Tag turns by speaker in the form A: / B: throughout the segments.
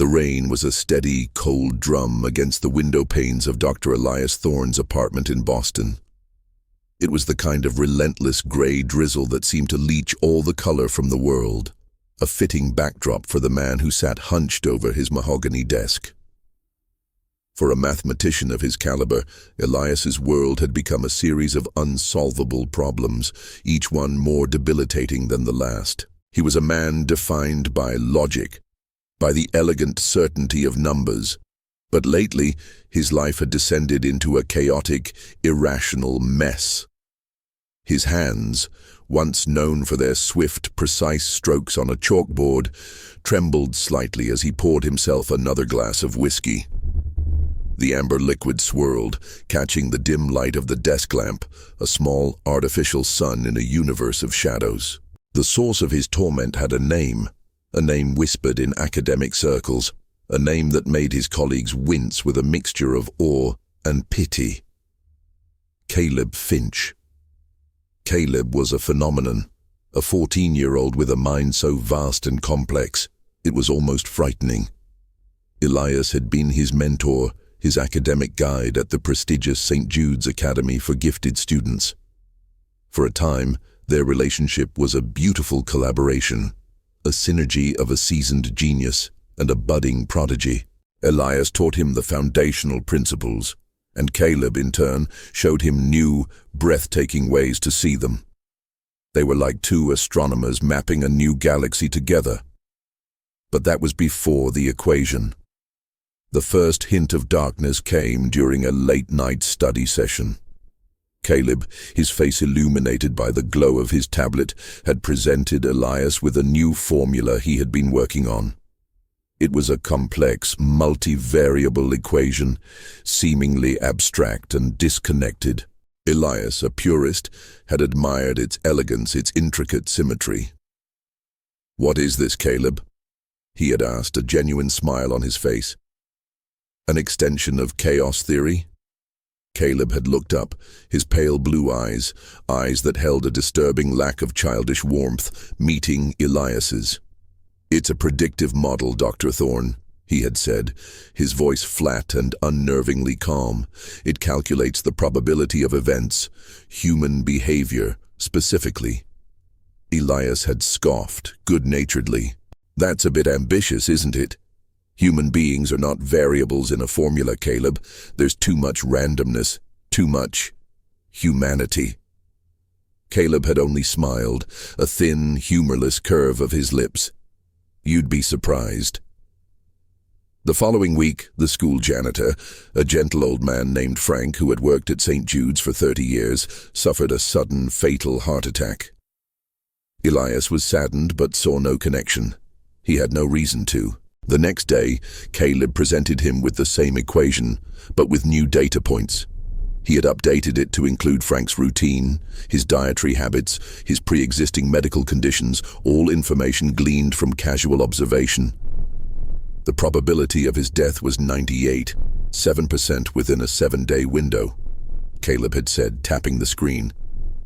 A: The rain was a steady, cold drum against the window panes of Dr. Elias Thorne's apartment in Boston. It was the kind of relentless gray drizzle that seemed to leach all the color from the world, a fitting backdrop for the man who sat hunched over his mahogany desk. For a mathematician of his caliber, Elias's world had become a series of unsolvable problems, each one more debilitating than the last. He was a man defined by logic, by the elegant certainty of numbers, but lately his life had descended into a chaotic, irrational mess. His hands, once known for their swift, precise strokes on a chalkboard, trembled slightly as he poured himself another glass of whiskey. The amber liquid swirled, catching the dim light of the desk lamp, a small, artificial sun in a universe of shadows. The source of his torment had a name whispered in academic circles, a name that made his colleagues wince with a mixture of awe and pity. Caleb Finch. Caleb was a phenomenon, a 14-year-old with a mind so vast and complex, it was almost frightening. Elias had been his mentor, his academic guide at the prestigious St. Jude's Academy for Gifted Students. For a time, their relationship was a beautiful collaboration, a synergy of a seasoned genius and a budding prodigy. Elias taught him the foundational principles, and Caleb, in turn, showed him new, breathtaking ways to see them. They were like two astronomers mapping a new galaxy together. But that was before the equation. The first hint of darkness came during a late-night study session. Caleb, his face illuminated by the glow of his tablet, had presented Elias with a new formula he had been working on. It was a complex, multivariable equation, seemingly abstract and disconnected. Elias, a purist, had admired its elegance, its intricate symmetry. "What is this, Caleb?" he had asked, a genuine smile on his face. "An extension of chaos theory?" Caleb had looked up, his pale blue eyes that held a disturbing lack of childish warmth, meeting Elias's. "It's a predictive model, Dr. Thorne," he had said, his voice flat and unnervingly calm. "It calculates the probability of events, human behavior, specifically." Elias had scoffed, good-naturedly. "That's a bit ambitious, isn't it? Human beings are not variables in a formula, Caleb. There's too much randomness, too much humanity." Caleb had only smiled, a thin, humorless curve of his lips. "You'd be surprised." The following week, the school janitor, a gentle old man named Frank who had worked at St. Jude's for 30 years, suffered a sudden, fatal heart attack. Elias was saddened but saw no connection. He had no reason to. The next day, Caleb presented him with the same equation, but with new data points. He had updated it to include Frank's routine, his dietary habits, his pre-existing medical conditions, all information gleaned from casual observation. The probability of his death was 98, 7% within a 7-day window, Caleb had said, tapping the screen.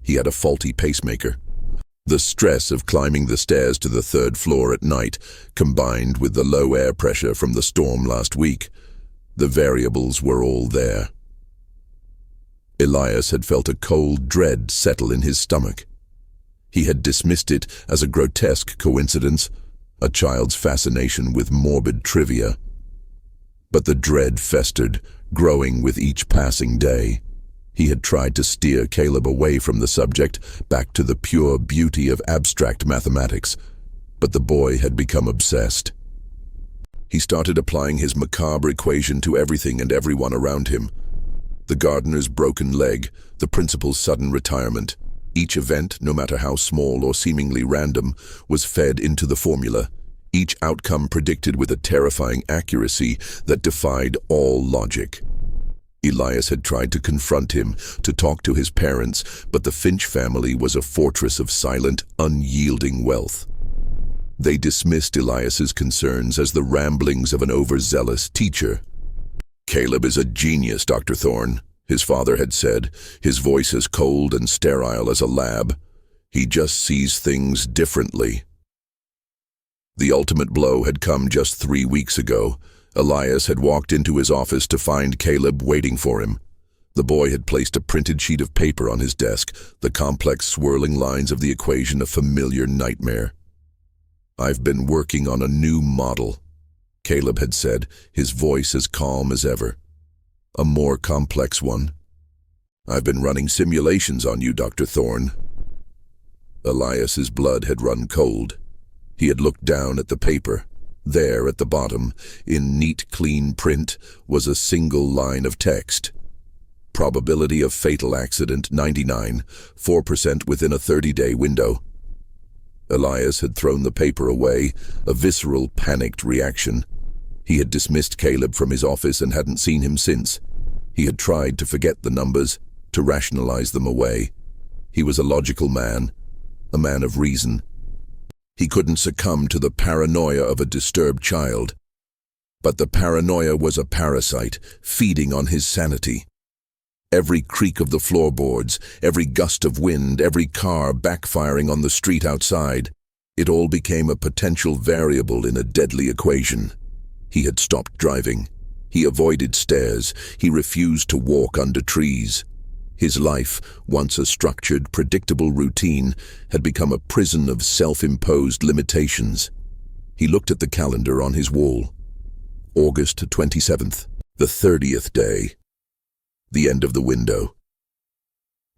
A: He had a faulty pacemaker. The stress of climbing the stairs to the 3rd floor at night, combined with the low air pressure from the storm last week, the variables were all there. Elias had felt a cold dread settle in his stomach. He had dismissed it as a grotesque coincidence, a child's fascination with morbid trivia. But the dread festered, growing with each passing day. He had tried to steer Caleb away from the subject, back to the pure beauty of abstract mathematics, but the boy had become obsessed. He started applying his Macabre equation to everything and everyone around him. The gardener's broken leg, the principal's sudden retirement. Each event, no matter how small or seemingly random, was fed into the formula, each outcome predicted with a terrifying accuracy that defied all logic. Elias had tried to confront him, to talk to his parents, but the Finch family was a fortress of silent, unyielding wealth. They dismissed Elias's concerns as the ramblings of an overzealous teacher. "Caleb is a genius, Dr. Thorne," his father had said, his voice as cold and sterile as a lab. "He just sees things differently." The ultimate blow had come just 3 weeks ago. Elias had walked into his office to find Caleb waiting for him. The boy had placed a printed sheet of paper on his desk, the complex swirling lines of the equation a familiar nightmare. "I've been working on a new model," Caleb had said, his voice as calm as ever. "A more complex one. I've been running simulations on you, Dr. Thorne." Elias's blood had run cold. He had looked down at the paper. There, at the bottom, in neat, clean print, was a single line of text. Probability of fatal accident 99, 4% within a 30-day window. Elias had thrown the paper away, a visceral, panicked reaction. He had dismissed Caleb from his office and hadn't seen him since. He had tried to forget the numbers, to rationalize them away. He was a logical man, a man of reason. He couldn't succumb to the paranoia of a disturbed child. But the paranoia was a parasite, feeding on his sanity. Every creak of the floorboards, every gust of wind, every car backfiring on the street outside, it all became a potential variable in a deadly equation. He had stopped driving. He avoided stairs. He refused to walk under trees. His life, once a structured, predictable routine, had become a prison of self-imposed limitations. He looked at the calendar on his wall. August 27th, the 30th day. The end of the window.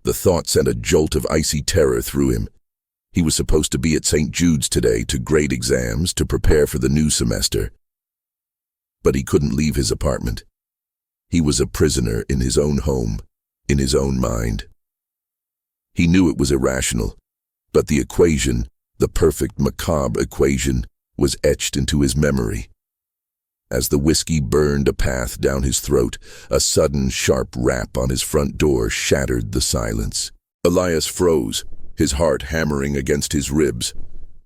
A: The thought sent a jolt of icy terror through him. He was supposed to be at St. Jude's today to grade exams, to prepare for the new semester. But he couldn't leave his apartment. He was a prisoner in his own home, in his own mind. He knew it was irrational, but the equation, the perfect macabre equation, was etched into his memory. As the whiskey burned a path down his throat, a sudden sharp rap on his front door shattered the silence. Elias froze, his heart hammering against his ribs.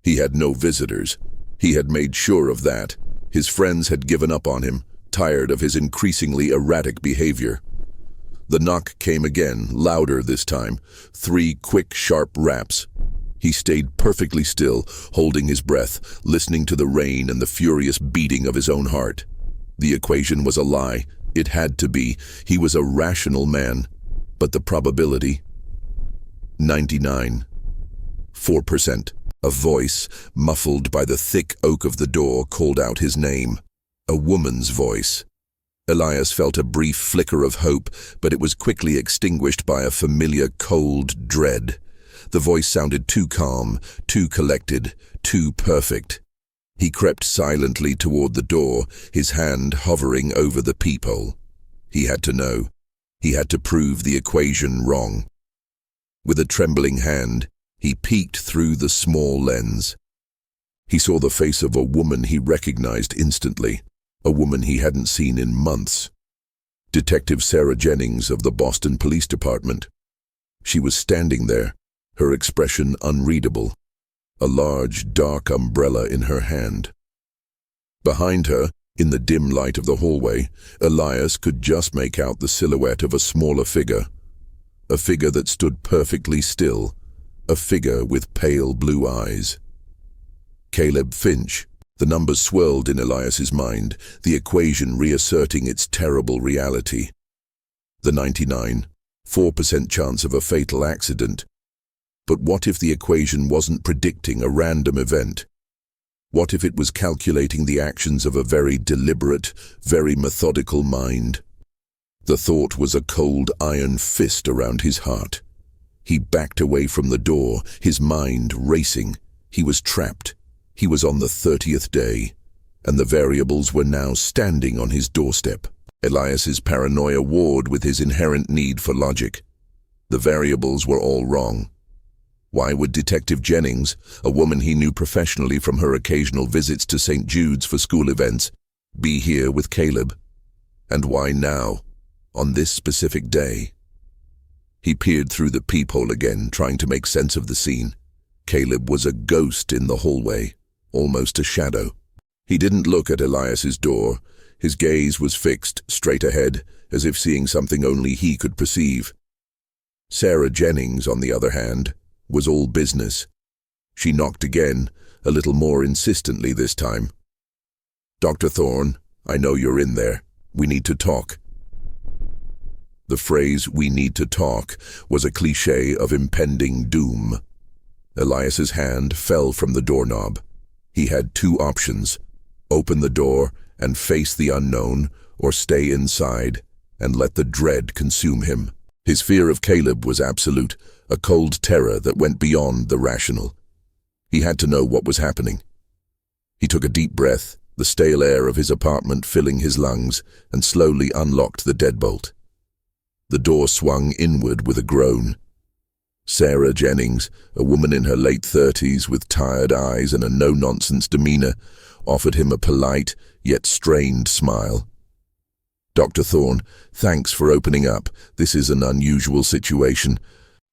A: He had no visitors. He had made sure of that. His friends had given up on him, tired of his increasingly erratic behavior. The knock came again, louder this time. 3 quick, sharp raps. He stayed perfectly still, holding his breath, listening to the rain and the furious beating of his own heart. The equation was a lie. It had to be. He was a rational man. But the probability? 99. 4%. A voice, muffled by the thick oak of the door, called out his name. A woman's voice. Elias felt a brief flicker of hope, but it was quickly extinguished by a familiar cold dread. The voice sounded too calm, too collected, too perfect. He crept silently toward the door, his hand hovering over the peephole. He had to know. He had to prove the equation wrong. With a trembling hand, he peeked through the small lens. He saw the face of a woman he recognized instantly, a woman he hadn't seen in months. Detective Sarah Jennings of the Boston Police Department. She was standing there, her expression unreadable, a large, dark umbrella in her hand. Behind her, in the dim light of the hallway, Elias could just make out the silhouette of a smaller figure. A figure that stood perfectly still, a figure with pale blue eyes. Caleb Finch. The numbers swirled in Elias's mind, the equation reasserting its terrible reality. The 99, 4% chance of a fatal accident. But what if the equation wasn't predicting a random event? What if it was calculating the actions of a very deliberate, very methodical mind? The thought was a cold iron fist around his heart. He backed away from the door, his mind racing. He was trapped. He was on the 30th day, and the variables were now standing on his doorstep. Elias's paranoia warred with his inherent need for logic. The variables were all wrong. Why would Detective Jennings, a woman he knew professionally from her occasional visits to St. Jude's for school events, be here with Caleb? And why now, on this specific day? He peered through the peephole again, trying to make sense of the scene. Caleb was a ghost in the hallway, almost a shadow. He didn't look at Elias's door. His gaze was fixed, straight ahead, as if seeing something only he could perceive. Sarah Jennings, on the other hand, was all business. She knocked again, a little more insistently this time. "Dr. Thorne, I know you're in there. We need to talk." The phrase, "we need to talk," was a cliché of impending doom. Elias's hand fell from the doorknob. He had two options: open the door and face the unknown, or stay inside and let the dread consume him. His fear of Caleb was absolute, a cold terror that went beyond the rational. He had to know what was happening. He took a deep breath, the stale air of his apartment filling his lungs, and slowly unlocked the deadbolt. The door swung inward with a groan. Sarah Jennings, a woman in her late 30s with tired eyes and a no-nonsense demeanor, offered him a polite yet strained smile. "Dr. Thorne, thanks for opening up. This is an unusual situation."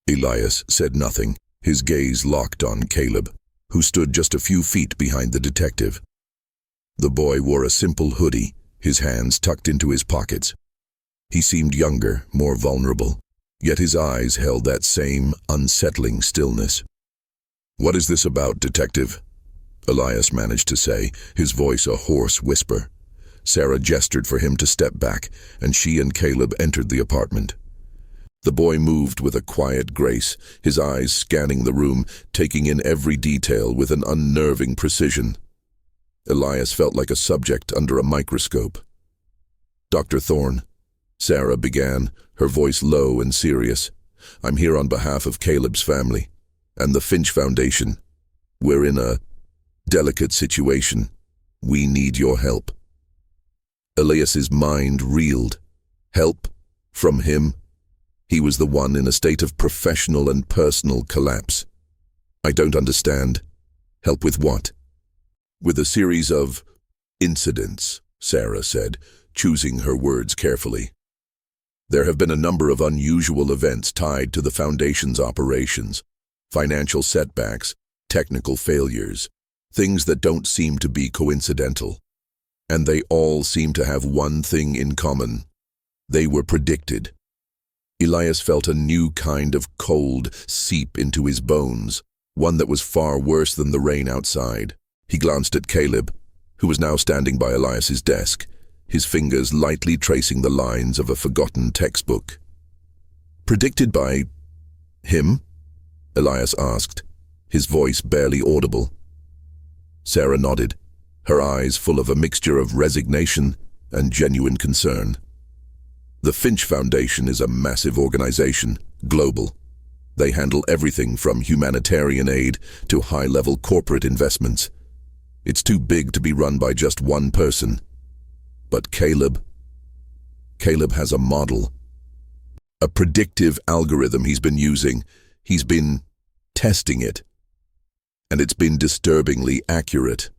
A: Elias said nothing, his gaze locked on Caleb, who stood just a few feet behind the detective. The boy wore a simple hoodie, his hands tucked into his pockets. He seemed younger, more vulnerable, yet his eyes held that same unsettling stillness. "What is this about, Detective?" Elias managed to say, his voice a hoarse whisper. Sarah gestured for him to step back, and she and Caleb entered the apartment. The boy moved with a quiet grace, his eyes scanning the room, taking in every detail with an unnerving precision. Elias felt like a subject under a microscope. "Dr. Thorne," Sarah began, her voice low and serious, "I'm here on behalf of Caleb's family and the Finch Foundation. We're in a delicate situation. We need your help." Elias's mind reeled. Help? From him? He was the one in a state of professional and personal collapse. "I don't understand. Help with what?" "With a series of incidents," Sarah said, choosing her words carefully. "There have been a number of unusual events tied to the Foundation's operations, financial setbacks, technical failures, things that don't seem to be coincidental. And they all seem to have one thing in common. They were predicted." Elias felt a new kind of cold seep into his bones, one that was far worse than the rain outside. He glanced at Caleb, who was now standing by Elias's desk, his fingers lightly tracing the lines of a forgotten textbook. "Predicted by him?" Elias asked, his voice barely audible. Sarah nodded, her eyes full of a mixture of resignation and genuine concern. "The Finch Foundation is a massive organization, global. They handle everything from humanitarian aid to high-level corporate investments. It's too big to be run by just one person. But Caleb has a model, a predictive algorithm he's been using. He's been testing it, and it's been disturbingly accurate."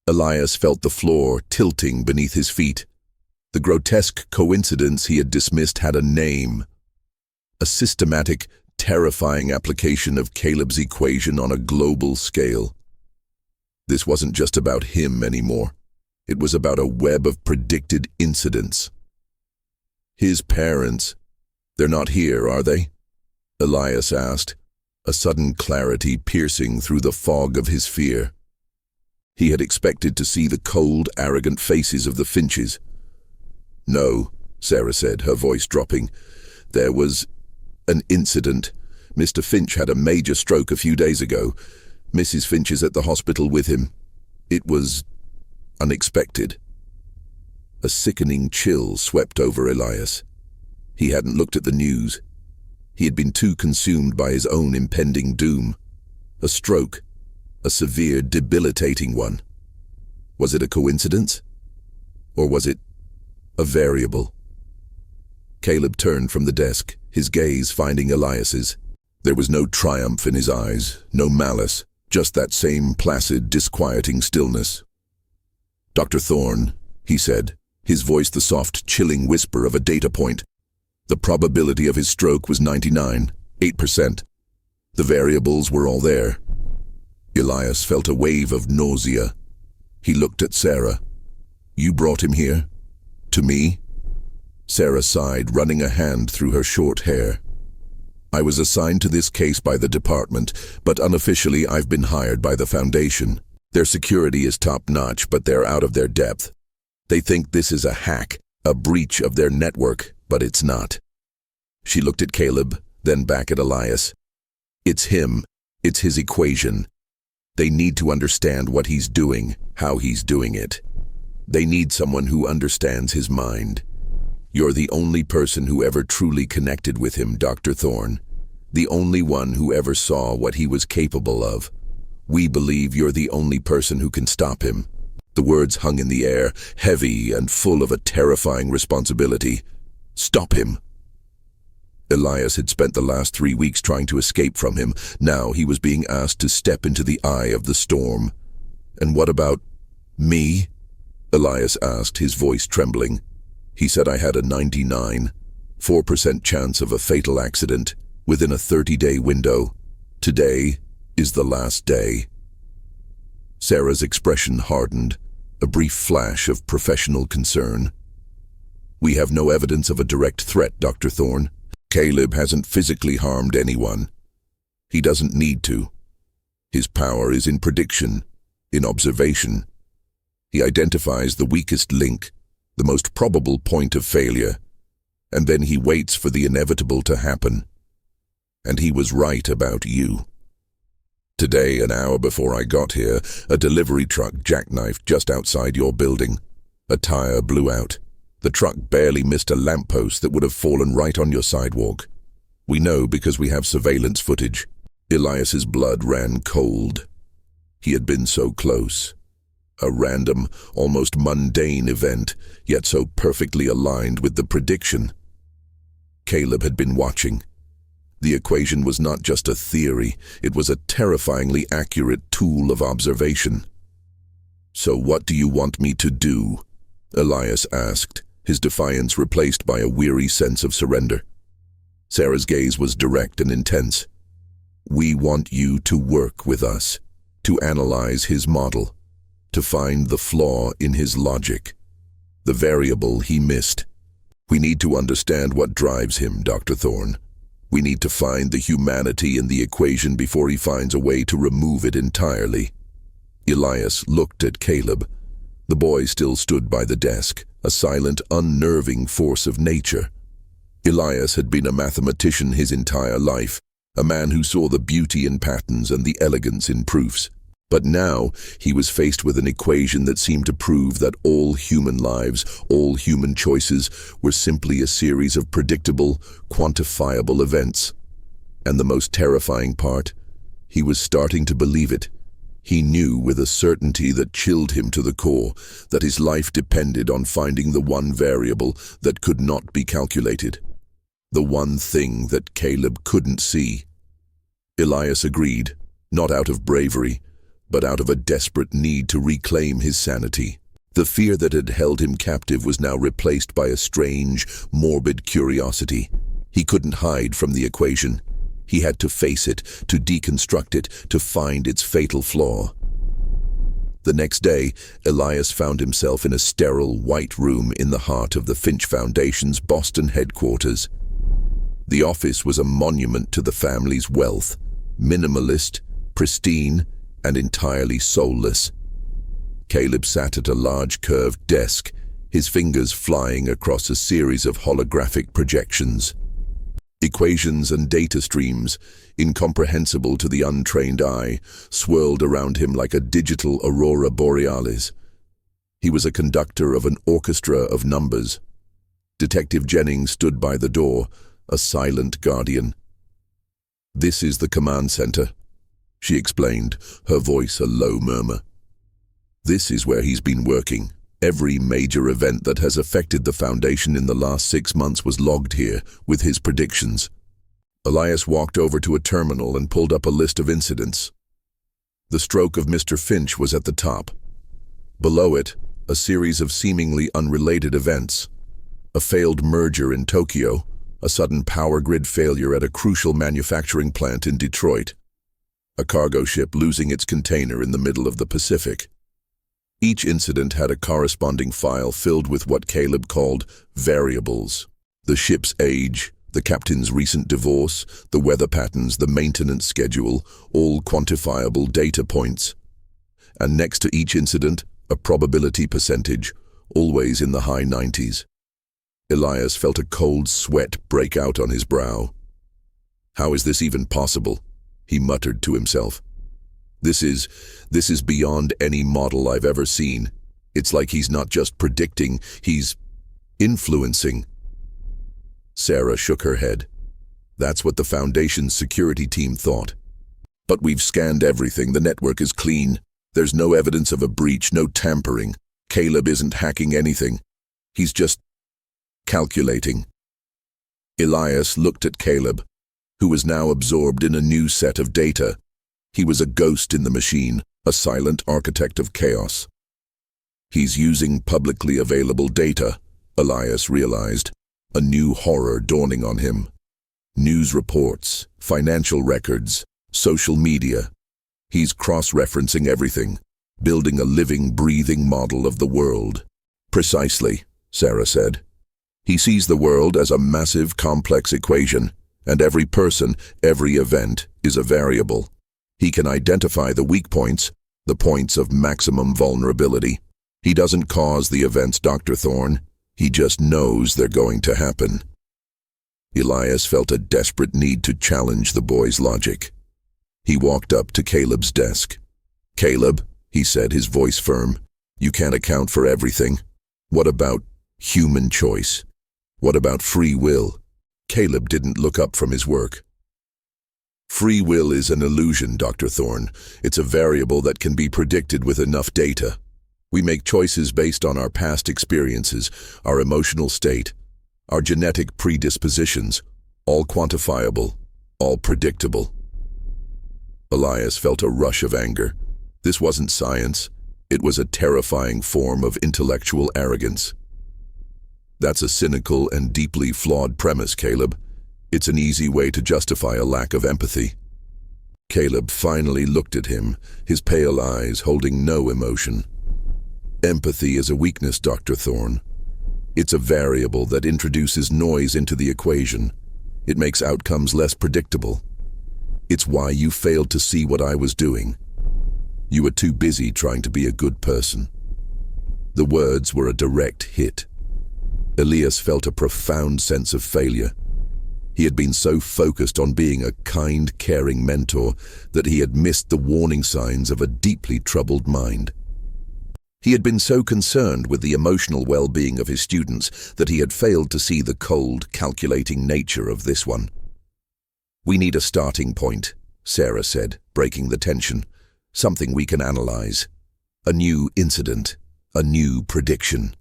A: Elias felt the floor tilting beneath his feet. The grotesque coincidence he had dismissed had a name. A systematic, terrifying application of Caleb's equation on a global scale. This wasn't just about him anymore. It was about a web of predicted incidents. "His parents, they're not here, are they?" Elias asked, a sudden clarity piercing through the fog of his fear. He had expected to see the cold, arrogant faces of the Finches. "No," Sarah said, her voice dropping. "There was an incident. Mr. Finch had a major stroke a few days ago. Mrs. Finch is at the hospital with him. It was unexpected." A sickening chill swept over Elias. He hadn't looked at the news. He had been too consumed by his own impending doom. A stroke, a severe, debilitating one. Was it a coincidence? Or was it a variable? Caleb turned from the desk, his gaze finding Elias's. There was no triumph in his eyes, no malice, just that same placid, disquieting stillness. "Dr. Thorne," he said, his voice the soft, chilling whisper of a data point. "The probability of his stroke was 99.8%. The variables were all there." Elias felt a wave of nausea. He looked at Sarah. "You brought him here? To me?" Sarah sighed, running a hand through her short hair. I was assigned to this case by the department, but unofficially I've been hired by the Foundation. Their security is top-notch, but they're out of their depth. They think this is a hack, a breach of their network, but it's not. She looked at Caleb, then back at Elias. It's him. It's his equation. They need to understand what he's doing, how he's doing it. They need someone who understands his mind. You're the only person who ever truly connected with him, Dr. Thorne. The only one who ever saw what he was capable of. We believe you're the only person who can stop him. The words hung in the air, heavy and full of a terrifying responsibility. Stop him. Elias had spent the last 3 weeks trying to escape from him. Now he was being asked to step into the eye of the storm. And what about me? Elias asked, his voice trembling. He said I had a 99.4% chance of a fatal accident within a 30-day window. Today is the last day. Sarah's expression hardened, a brief flash of professional concern. We have no evidence of a direct threat, Dr. Thorne. Caleb hasn't physically harmed anyone. He doesn't need to. His power is in prediction, in observation. He identifies the weakest link, the most probable point of failure, and then he waits for the inevitable to happen. And he was right about you. Today, an hour before I got here, a delivery truck jackknifed just outside your building. A tire blew out. The truck barely missed a lamppost that would have fallen right on your sidewalk. We know because we have surveillance footage. Elias's blood ran cold. He had been so close. A random, almost mundane event, yet so perfectly aligned with the prediction. Caleb had been watching. The equation was not just a theory, it was a terrifyingly accurate tool of observation. So what do you want me to do? Elias asked, his defiance replaced by a weary sense of surrender. Sarah's gaze was direct and intense. We want you to work with us, to analyze his model, to find the flaw in his logic, the variable he missed. We need to understand what drives him, Dr. Thorne. We need to find the humanity in the equation before he finds a way to remove it entirely. Elias looked at Caleb. The boy still stood by the desk, a silent, unnerving force of nature. Elias had been a mathematician his entire life, a man who saw the beauty in patterns and the elegance in proofs. But now he was faced with an equation that seemed to prove that all human lives, all human choices, were simply a series of predictable, quantifiable events. And the most terrifying part, he was starting to believe it. He knew with a certainty that chilled him to the core that his life depended on finding the one variable that could not be calculated. The one thing that Caleb couldn't see. Elias agreed, not out of bravery, but out of a desperate need to reclaim his sanity. The fear that had held him captive was now replaced by a strange, morbid curiosity. He couldn't hide from the equation. He had to face it, to deconstruct it, to find its fatal flaw. The next day, Elias found himself in a sterile, white room in the heart of the Finch Foundation's Boston headquarters. The office was a monument to the family's wealth, minimalist, pristine, and entirely soulless. Caleb sat at a large curved desk, his fingers flying across a series of holographic projections. Equations and data streams, incomprehensible to the untrained eye, swirled around him like a digital aurora borealis. He was a conductor of an orchestra of numbers. Detective Jennings stood by the door, a silent guardian. "This is the command center," she explained, her voice a low murmur. "This is where he's been working. Every major event that has affected the Foundation in the last 6 months was logged here, with his predictions." Elias walked over to a terminal and pulled up a list of incidents. The stroke of Mr. Finch was at the top. Below it, a series of seemingly unrelated events. A failed merger in Tokyo, a sudden power grid failure at a crucial manufacturing plant in Detroit, a cargo ship losing its container in the middle of the Pacific. Each incident had a corresponding file filled with what Caleb called variables. The ship's age, The captain's recent divorce, the weather patterns, the maintenance schedule, all quantifiable data points. And next to each incident, a probability percentage, always in the high 90s. Elias felt a cold sweat break out on his brow. How is this even possible? He muttered to himself. This is beyond any model I've ever seen. It's like he's not just predicting, he's influencing. Sarah shook her head. That's what the Foundation's security team thought. But we've scanned everything. The network is clean. There's no evidence of a breach, no tampering. Caleb isn't hacking anything. He's just calculating. Elias looked at Caleb, who was now absorbed in a new set of data. He was a ghost in the machine, a silent architect of chaos. He's using publicly available data, Elias realized, a new horror dawning on him. News reports, financial records, social media. He's cross-referencing everything, building a living, breathing model of the world. Precisely, Sarah said. He sees the world as a massive, complex equation, and every person, every event, is a variable. He can identify the weak points, the points of maximum vulnerability. He doesn't cause the events, Dr. Thorne. He just knows they're going to happen. Elias felt a desperate need to challenge the boy's logic. He walked up to Caleb's desk. Caleb, he said, his voice firm, you can't account for everything. What about human choice? What about free will? Caleb didn't look up from his work. Free will is an illusion, Dr. Thorne. It's a variable that can be predicted with enough data. We make choices based on our past experiences, our emotional state, our genetic predispositions, all quantifiable, all predictable. Elias felt a rush of anger. This wasn't science. It was a terrifying form of intellectual arrogance. That's a cynical and deeply flawed premise, Caleb. It's an easy way to justify a lack of empathy. Caleb finally looked at him, his pale eyes holding no emotion. Empathy is a weakness, Dr. Thorne. It's a variable that introduces noise into the equation. It makes outcomes less predictable. It's why you failed to see what I was doing. You were too busy trying to be a good person. The words were a direct hit. Elias felt a profound sense of failure. He had been so focused on being a kind, caring mentor that he had missed the warning signs of a deeply troubled mind. He had been so concerned with the emotional well-being of his students that he had failed to see the cold, calculating nature of this one. We need a starting point, Sarah said, breaking the tension. Something we can analyze. A new incident, a new prediction.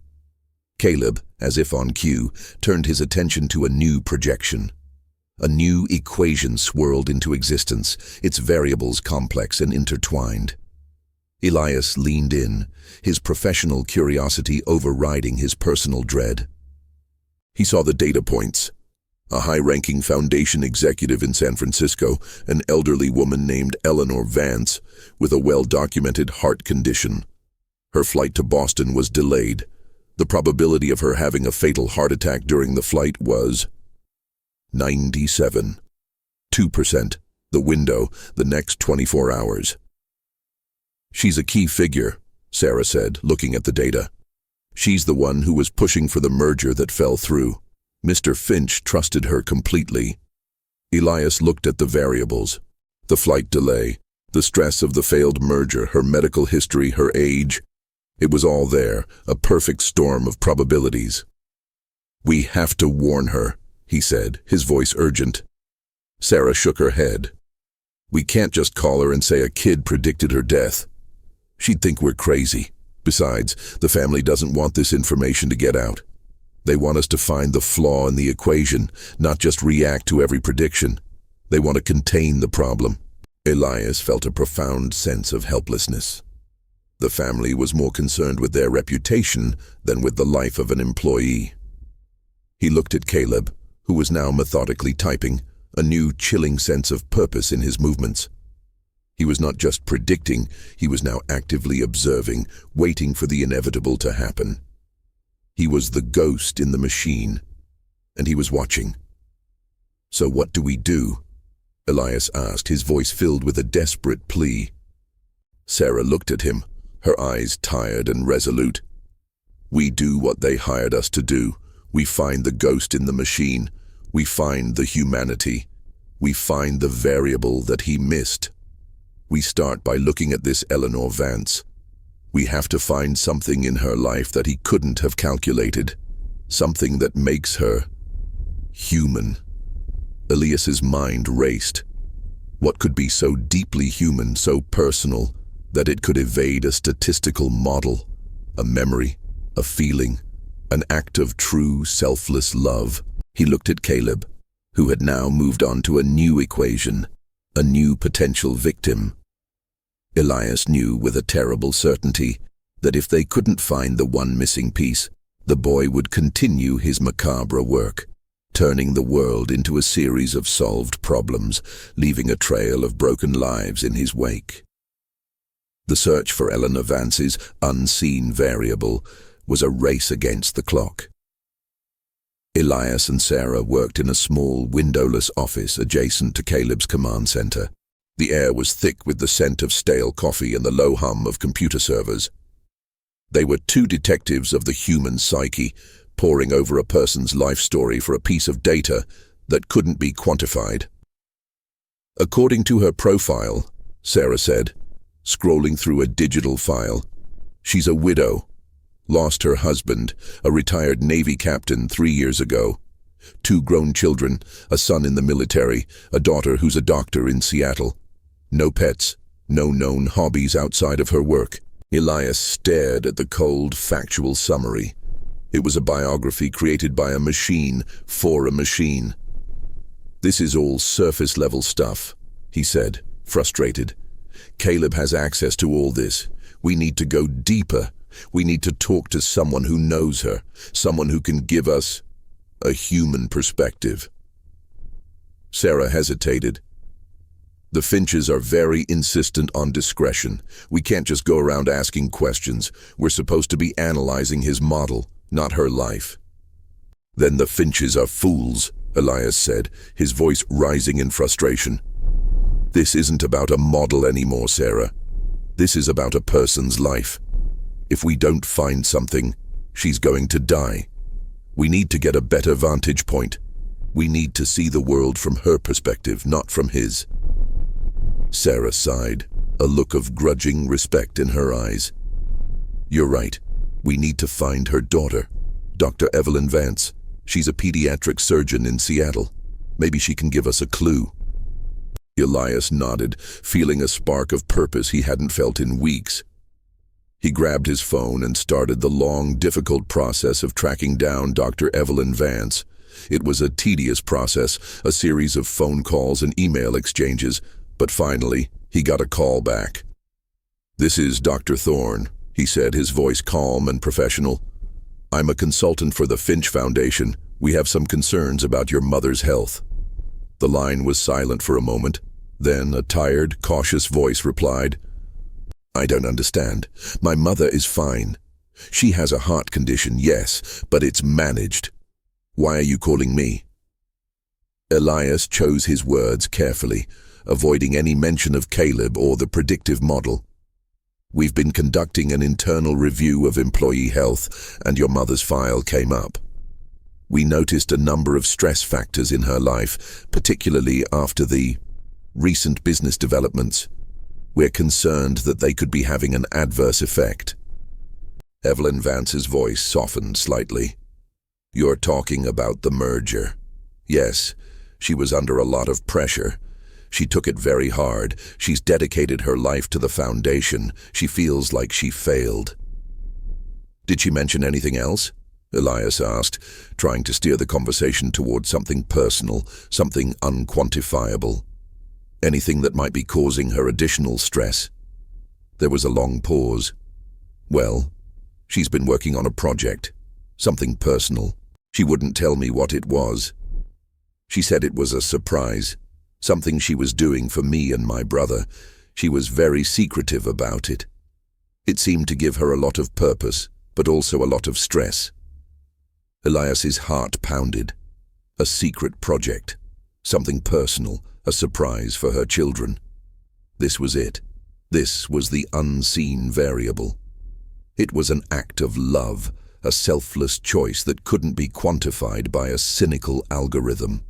A: Caleb, as if on cue, turned his attention to a new projection. A new equation swirled into existence, its variables complex and intertwined. Elias leaned in, his professional curiosity overriding his personal dread. He saw the data points. A high-ranking Foundation executive in San Francisco, an elderly woman named Eleanor Vance, with a well-documented heart condition. Her flight to Boston was delayed. The probability of her having a fatal heart attack during the flight was 97. 2%. The window, the next 24 hours. She's a key figure, Sarah said, looking at the data. She's the one who was pushing for the merger that fell through. Mr. Finch trusted her completely. Elias looked at the variables. The flight delay, the stress of the failed merger, her medical history, her age. It was all there, a perfect storm of probabilities. We have to warn her, he said, his voice urgent. Sarah shook her head. We can't just call her and say a kid predicted her death. She'd think we're crazy. Besides, the family doesn't want this information to get out. They want us to find the flaw in the equation, not just react to every prediction. They want to contain the problem. Elias felt a profound sense of helplessness. The family was more concerned with their reputation than with the life of an employee. He looked at Caleb, who was now methodically typing, a new chilling sense of purpose in his movements. He was not just predicting, he was now actively observing, waiting for the inevitable to happen. He was the ghost in the machine, and he was watching. "So what do we do?" Elias asked, his voice filled with a desperate plea. Sarah looked at him, her eyes tired and resolute. "We do what they hired us to do. We find the ghost in the machine. We find the humanity. We find the variable that he missed. We start by looking at this Eleanor Vance. We have to find something in her life that he couldn't have calculated. Something that makes her human." Elias's mind raced. What could be so deeply human, so personal, that it could evade a statistical model, a memory, a feeling, an act of true, selfless love? He looked at Caleb, who had now moved on to a new equation, a new potential victim. Elias knew with a terrible certainty that if they couldn't find the one missing piece, the boy would continue his macabre work, turning the world into a series of solved problems, leaving a trail of broken lives in his wake. The search for Eleanor Vance's unseen variable was a race against the clock. Elias and Sarah worked in a small, windowless office adjacent to Caleb's command center. The air was thick with the scent of stale coffee and the low hum of computer servers. They were two detectives of the human psyche, poring over a person's life story for a piece of data that couldn't be quantified. "According to her profile," Sarah said, scrolling through a digital file, "she's a widow. Lost her husband, a retired Navy captain 3 years ago. 2 grown children, a son in the military, a daughter who's a doctor in Seattle. No pets, no known hobbies outside of her work." Elias stared at the cold, factual summary. It was a biography created by a machine for a machine. "This is all surface-level stuff," he said, frustrated. "Caleb has access to all this. We need to go deeper. We need to talk to someone who knows her, someone who can give us a human perspective." Sarah hesitated. "The Finches are very insistent on discretion. We can't just go around asking questions. We're supposed to be analyzing his model, not her life." "Then the Finches are fools," Elias said, his voice rising in frustration. "This isn't about a model anymore, Sarah. This is about a person's life. If we don't find something, she's going to die. We need to get a better vantage point. We need to see the world from her perspective, not from his." Sarah sighed, a look of grudging respect in her eyes. "You're right. We need to find her daughter, Dr. Evelyn Vance. She's a pediatric surgeon in Seattle. Maybe she can give us a clue." Elias nodded, feeling a spark of purpose he hadn't felt in weeks. He grabbed his phone and started the long, difficult process of tracking down Dr. Evelyn Vance. It was a tedious process, a series of phone calls and email exchanges, but finally, he got a call back. "This is Dr. Thorne," he said, his voice calm and professional. "I'm a consultant for the Finch Foundation. We have some concerns about your mother's health." The line was silent for a moment. Then a tired, cautious voice replied, "I don't understand. My mother is fine. She has a heart condition, yes, but it's managed. Why are you calling me?" Elias chose his words carefully, avoiding any mention of Caleb or the predictive model. "We've been conducting an internal review of employee health, and your mother's file came up. We noticed a number of stress factors in her life, particularly after the recent business developments. We're concerned that they could be having an adverse effect." Evelyn Vance's voice softened slightly. "You're talking about the merger. Yes, she was under a lot of pressure. She took it very hard. She's dedicated her life to the foundation. She feels like she failed." "Did she mention anything else?" Elias asked, trying to steer the conversation toward something personal, something unquantifiable. Anything that might be causing her additional stress. There was a long pause. "Well, she's been working on a project. Something personal. She wouldn't tell me what it was. She said it was a surprise. Something she was doing for me and my brother. She was very secretive about it. It seemed to give her a lot of purpose, but also a lot of stress." Elias's heart pounded. A secret project. something personal, a surprise for her children. This was it. This was the unseen variable. It was an act of love, a selfless choice that couldn't be quantified by a cynical algorithm.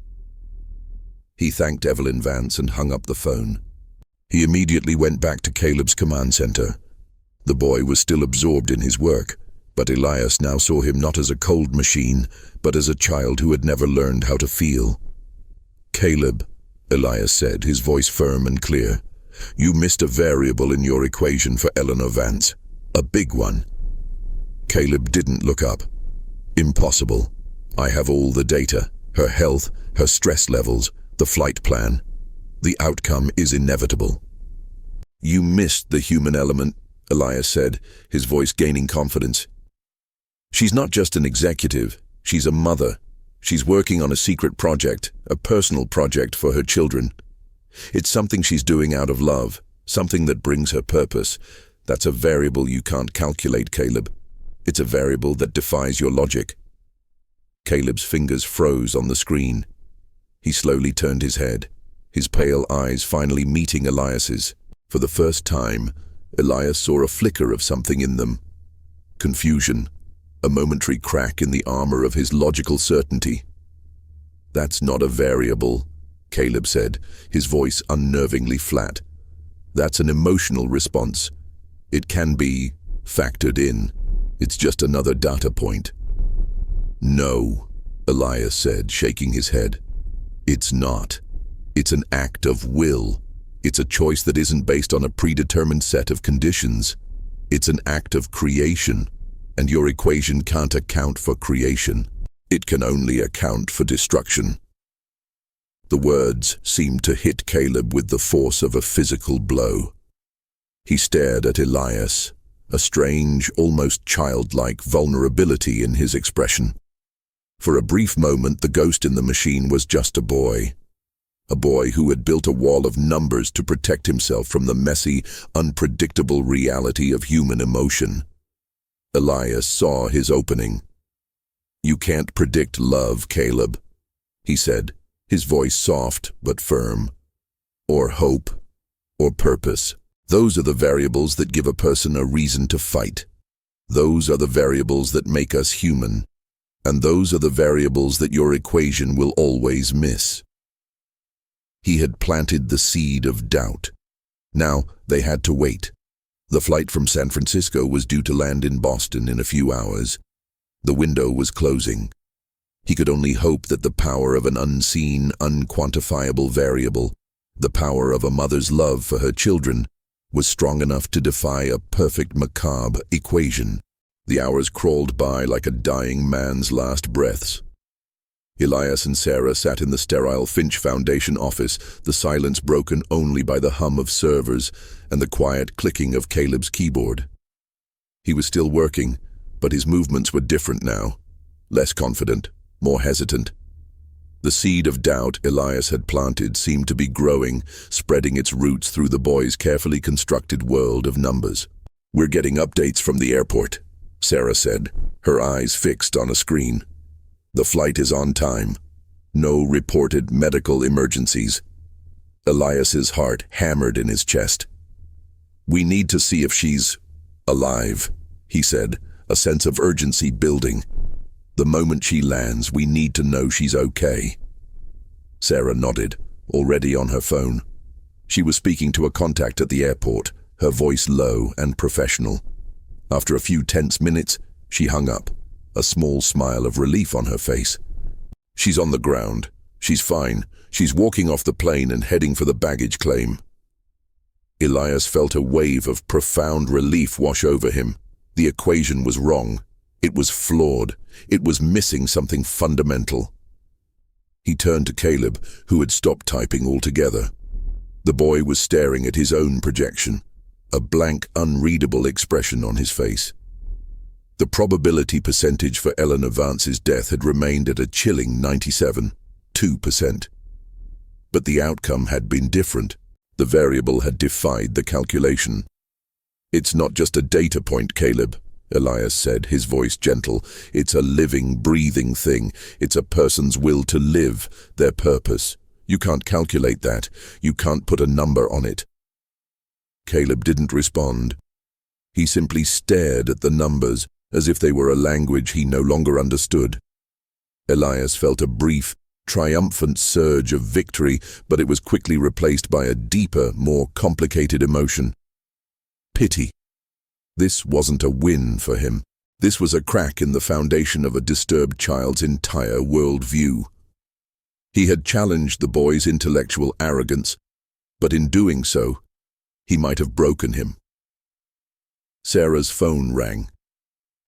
A: He thanked Evelyn Vance and hung up the phone. He immediately went back to Caleb's command center. The boy was still absorbed in his work, but Elias now saw him not as a cold machine, but as a child who had never learned how to feel. "Caleb," Elias said, his voice firm and clear, "you missed a variable in your equation for Eleanor Vance. A big one." Caleb didn't look up. "Impossible. I have all the data, her health, her stress levels, the flight plan. The outcome is inevitable." "You missed the human element," Elias said, his voice gaining confidence. "She's not just an executive, she's a mother. She's working on a secret project, a personal project for her children. It's something she's doing out of love, something that brings her purpose. That's a variable you can't calculate, Caleb. It's a variable that defies your logic." Caleb's fingers froze on the screen. He slowly turned his head, his pale eyes finally meeting Elias's. For the first time, Elias saw a flicker of something in them. Confusion, a momentary crack in the armor of his logical certainty. "That's not a variable," Caleb said, his voice unnervingly flat. "That's an emotional response. It can be factored in. It's just another data point." "No," Elias said, shaking his head. "It's not. It's an act of will. It's a choice that isn't based on a predetermined set of conditions. It's an act of creation, and your equation can't account for creation. It can only account for destruction." The words seemed to hit Caleb with the force of a physical blow. He stared at Elias, a strange, almost childlike vulnerability in his expression. For a brief moment, the ghost in the machine was just a boy who had built a wall of numbers to protect himself from the messy, unpredictable reality of human emotion. Elias saw his opening. "You can't predict love, Caleb," he said, his voice soft but firm. "Or hope, or purpose. Those are the variables that give a person a reason to fight. Those are the variables that make us human. And those are the variables that your equation will always miss." He had planted the seed of doubt. Now they had to wait. The flight from San Francisco was due to land in Boston in a few hours. The window was closing. He could only hope that the power of an unseen, unquantifiable variable, the power of a mother's love for her children, was strong enough to defy a perfect macabre equation. The hours crawled by like a dying man's last breaths. Elias and Sarah sat in the sterile Finch Foundation office, the silence broken only by the hum of servers and the quiet clicking of Caleb's keyboard. He was still working, but his movements were different now, less confident, more hesitant. The seed of doubt Elias had planted seemed to be growing, spreading its roots through the boy's carefully constructed world of numbers. "We're getting updates from the airport," Sarah said, her eyes fixed on a screen. "The flight is on time. No reported medical emergencies." Elias's heart hammered in his chest. "We need to see if she's alive," he said, a sense of urgency building. "The moment she lands, we need to know she's okay." Sarah nodded, already on her phone. She was speaking to a contact at the airport, her voice low and professional. After a few tense minutes, she hung up, a small smile of relief on her face. "She's on the ground. She's fine. She's walking off the plane and heading for the baggage claim." Elias felt a wave of profound relief wash over him. The equation was wrong. It was flawed. It was missing something fundamental. He turned to Caleb, who had stopped typing altogether. The boy was staring at his own projection, a blank, unreadable expression on his face. The probability percentage for Eleanor Vance's death had remained at a chilling 97.2%. But the outcome had been different. The variable had defied the calculation. "It's not just a data point, Caleb," Elias said, his voice gentle. "It's a living, breathing thing. It's a person's will to live, their purpose, You can't calculate that. You can't put a number on it. Caleb didn't respond. He simply stared at the numbers as if they were a language he no longer understood. Elias felt a brief, triumphant surge of victory, but it was quickly replaced by a deeper, more complicated emotion. Pity. This wasn't a win for him. This was a crack in the foundation of a disturbed child's entire worldview. He had challenged the boy's intellectual arrogance, but in doing so, he might have broken him. Sarah's phone rang.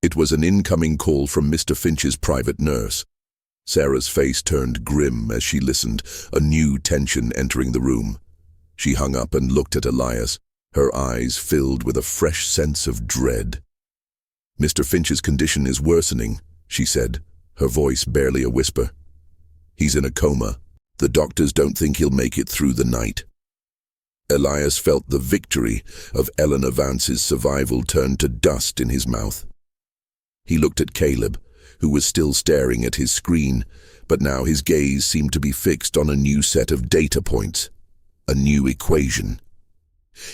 A: It was an incoming call from Mr. Finch's private nurse. Sarah's face turned grim as she listened, a new tension entering the room. She hung up and looked at Elias, her eyes filled with a fresh sense of dread. "Mr. Finch's condition is worsening," she said, her voice barely a whisper. "He's in a coma. The doctors don't think he'll make it through the night." Elias felt the victory of Eleanor Vance's survival turn to dust in his mouth. He looked at Caleb, who was still staring at his screen, but now his gaze seemed to be fixed on a new set of data points, a new equation.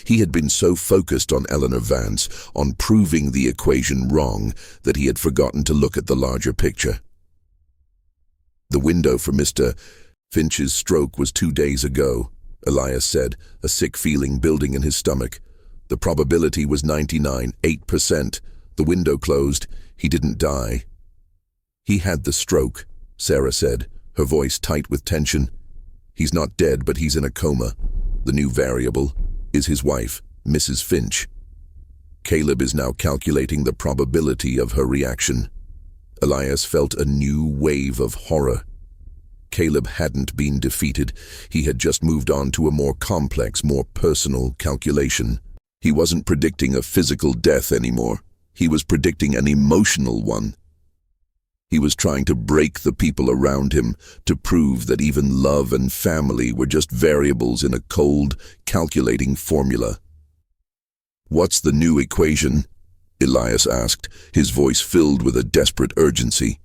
A: He had been so focused on Eleanor Vance, on proving the equation wrong, that he had forgotten to look at the larger picture. "The window for Mr. Finch's stroke was 2 days ago," Elias said, a sick feeling building in his stomach. "The probability was 99.8%. The window closed. He didn't die." "He had the stroke," Sarah said, her voice tight with tension. "He's not dead, but he's in a coma. The new variable is his wife, Mrs. Finch." Caleb is now calculating the probability of her reaction. Elias felt a new wave of horror. Caleb hadn't been defeated. He had just moved on to a more complex, more personal calculation. He wasn't predicting a physical death anymore. He was predicting an emotional one. He was trying to break the people around him, to prove that even love and family were just variables in a cold, calculating formula. "What's the new equation?" Elias asked, his voice filled with a desperate urgency.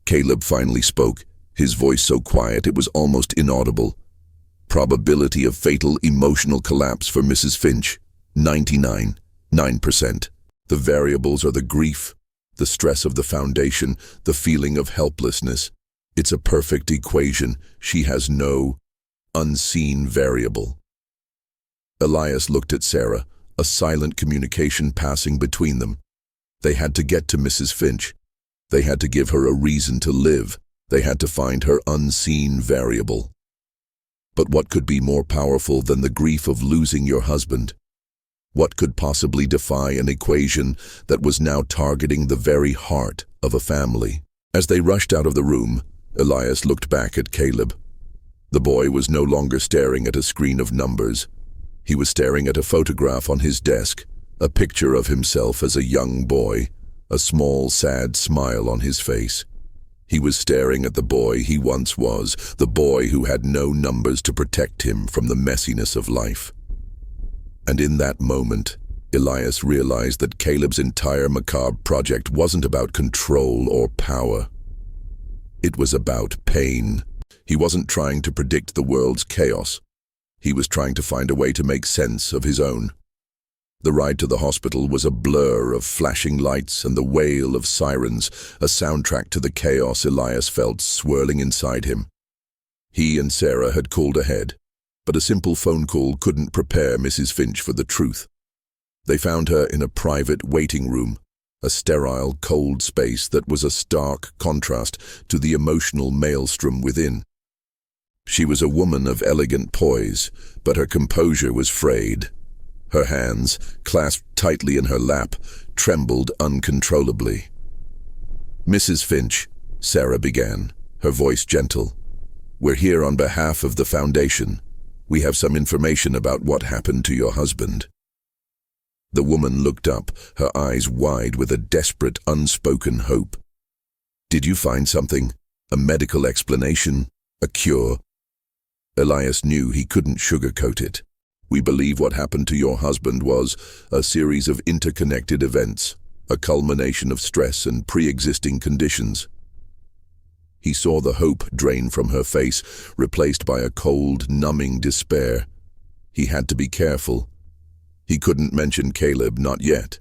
A: Caleb finally spoke, his voice so quiet it was almost inaudible. "Probability of fatal emotional collapse for Mrs. Finch, 99.9%. The variables are the grief, the stress of the foundation, the feeling of helplessness. It's a perfect equation. She has no unseen variable." Elias looked at Sarah, a silent communication passing between them. They had to get to Mrs. Finch. They had to give her a reason to live. They had to find her unseen variable. But what could be more powerful than the grief of losing your husband? What could possibly defy an equation that was now targeting the very heart of a family? As they rushed out of the room, Elias looked back at Caleb. The boy was no longer staring at a screen of numbers. He was staring at a photograph on his desk, a picture of himself as a young boy, a small, sad smile on his face. He was staring at the boy he once was, the boy who had no numbers to protect him from the messiness of life. And in that moment, Elias realized that Caleb's entire Macabre project wasn't about control or power. It was about pain. He wasn't trying to predict the world's chaos. He was trying to find a way to make sense of his own. The ride to the hospital was a blur of flashing lights and the wail of sirens, a soundtrack to the chaos Elias felt swirling inside him. He and Sarah had called ahead, but a simple phone call couldn't prepare Mrs. Finch for the truth. They found her in a private waiting room, a sterile, cold space that was a stark contrast to the emotional maelstrom within. She was a woman of elegant poise, but her composure was frayed. Her hands, clasped tightly in her lap, trembled uncontrollably. "Mrs. Finch," Sarah began, her voice gentle, "we're here on behalf of the Foundation. We have some information about what happened to your husband." The woman looked up, her eyes wide with a desperate, unspoken hope. "Did you find something? A medical explanation? A cure?" Elias knew he couldn't sugarcoat it. "We believe what happened to your husband was a series of interconnected events, a culmination of stress and pre-existing conditions." He saw the hope drain from her face, replaced by a cold, numbing despair. He had to be careful. He couldn't mention Caleb, not yet.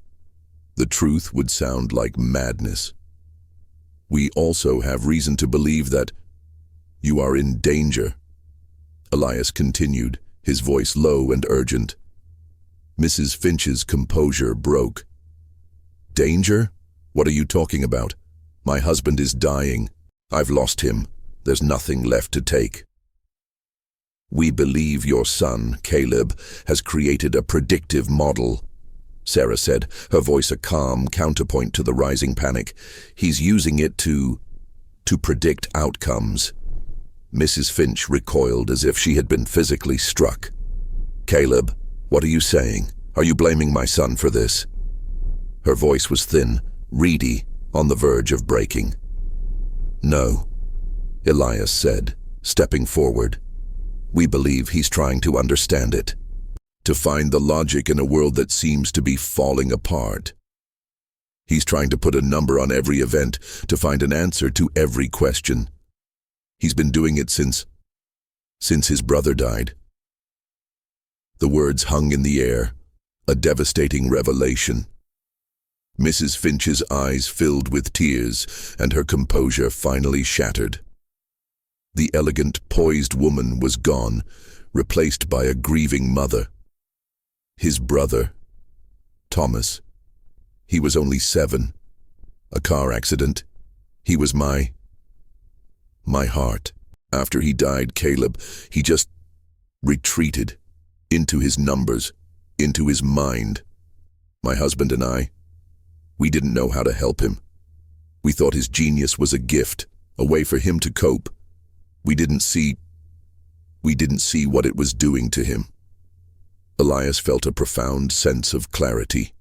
A: The truth would sound like madness. We also have reason to believe that you are in danger, Elias continued, his voice low and urgent. Mrs. Finch's composure broke. Danger? What are you talking about? My husband is dying. I've lost him. There's nothing left to take. We believe your son, Caleb, has created a predictive model, Sarah said, her voice a calm counterpoint to the rising panic. He's using it to predict outcomes. Mrs. Finch recoiled as if she had been physically struck. Caleb, what are you saying? Are you blaming my son for this? Her voice was thin, reedy, on the verge of breaking. No, Elias said, stepping forward. We believe he's trying to understand it, to find the logic in a world that seems to be falling apart. He's trying to put a number on every event, to find an answer to every question. He's been doing it since his brother died. The words hung in the air, a devastating revelation. Mrs. Finch's eyes filled with tears, and her composure finally shattered. The elegant, poised woman was gone, replaced by a grieving mother. His brother, Thomas. He was only 7. A car accident. He was my heart. After he died, Caleb, he just retreated into his numbers, into his mind. My husband and I, we didn't know how to help him. We thought his genius was a gift, a way for him to cope. We didn't see what it was doing to him. Elias felt a profound sense of clarity.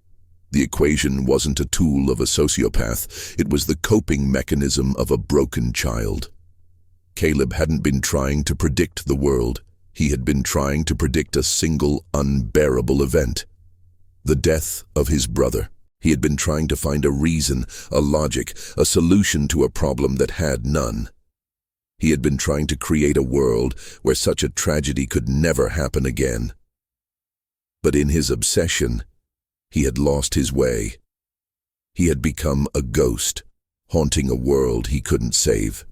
A: The equation wasn't a tool of a sociopath, it was the coping mechanism of a broken child. Caleb hadn't been trying to predict the world, he had been trying to predict a single, unbearable event. The death of his brother. He had been trying to find a reason, a logic, a solution to a problem that had none. He had been trying to create a world where such a tragedy could never happen again. But in his obsession, he had lost his way. He had become a ghost, haunting a world he couldn't save.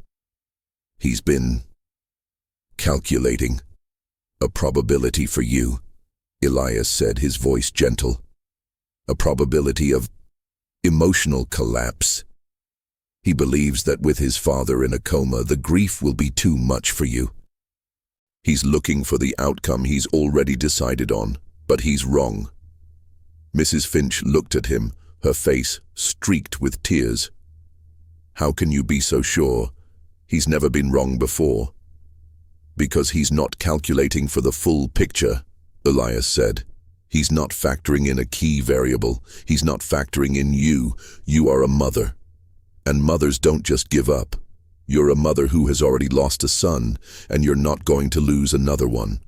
A: He's been calculating a probability for you, Elias said, his voice gentle. A probability of emotional collapse. He believes that with his father in a coma, the grief will be too much for you. He's looking for the outcome he's already decided on, but he's wrong. Mrs. Finch looked at him, her face streaked with tears. How can you be so sure? He's never been wrong before. Because he's not calculating for the full picture, Elias said. He's not factoring in a key variable. He's not factoring in you. You are a mother. And mothers don't just give up. You're a mother who has already lost a son, and you're not going to lose another one.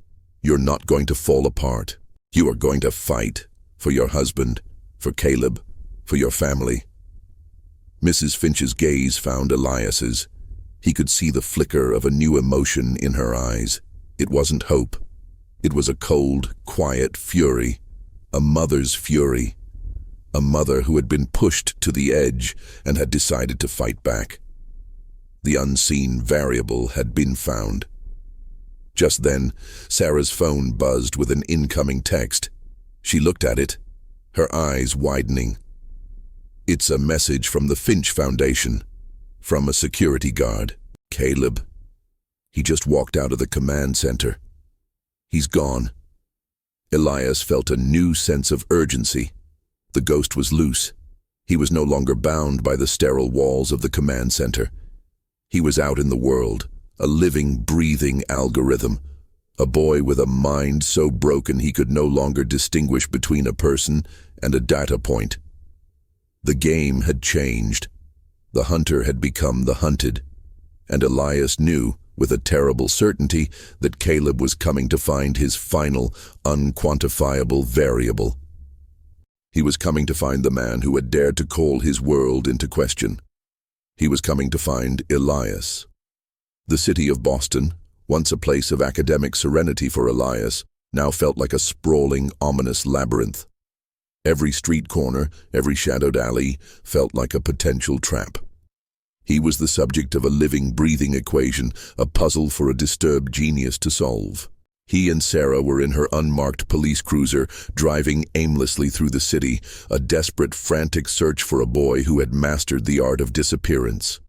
A: You're not going to fall apart. You are going to fight for your husband, for Caleb, for your family. Mrs. Finch's gaze found Elias's. He could see the flicker of a new emotion in her eyes. It wasn't hope. It was a cold, quiet fury, a mother's fury, a mother who had been pushed to the edge and had decided to fight back. The unseen variable had been found. Just then, Sarah's phone buzzed with an incoming text. She looked at it, her eyes widening. It's a message from the Finch Foundation, from a security guard. Caleb. He just walked out of the command center. He's gone. Elias felt a new sense of urgency. The ghost was loose. He was no longer bound by the sterile walls of the command center. He was out in the world, a living, breathing algorithm, a boy with a mind so broken he could no longer distinguish between a person and a data point. The game had changed. The hunter had become the hunted, and Elias knew, with a terrible certainty, that Caleb was coming to find his final, unquantifiable variable. He was coming to find the man who had dared to call his world into question. He was coming to find Elias. The city of Boston, once a place of academic serenity for Elias, now felt like a sprawling, ominous labyrinth. Every street corner, every shadowed alley, felt like a potential trap. He was the subject of a living, breathing equation, a puzzle for a disturbed genius to solve. He and Sarah were in her unmarked police cruiser, driving aimlessly through the city, a desperate, frantic search for a boy who had mastered the art of disappearance.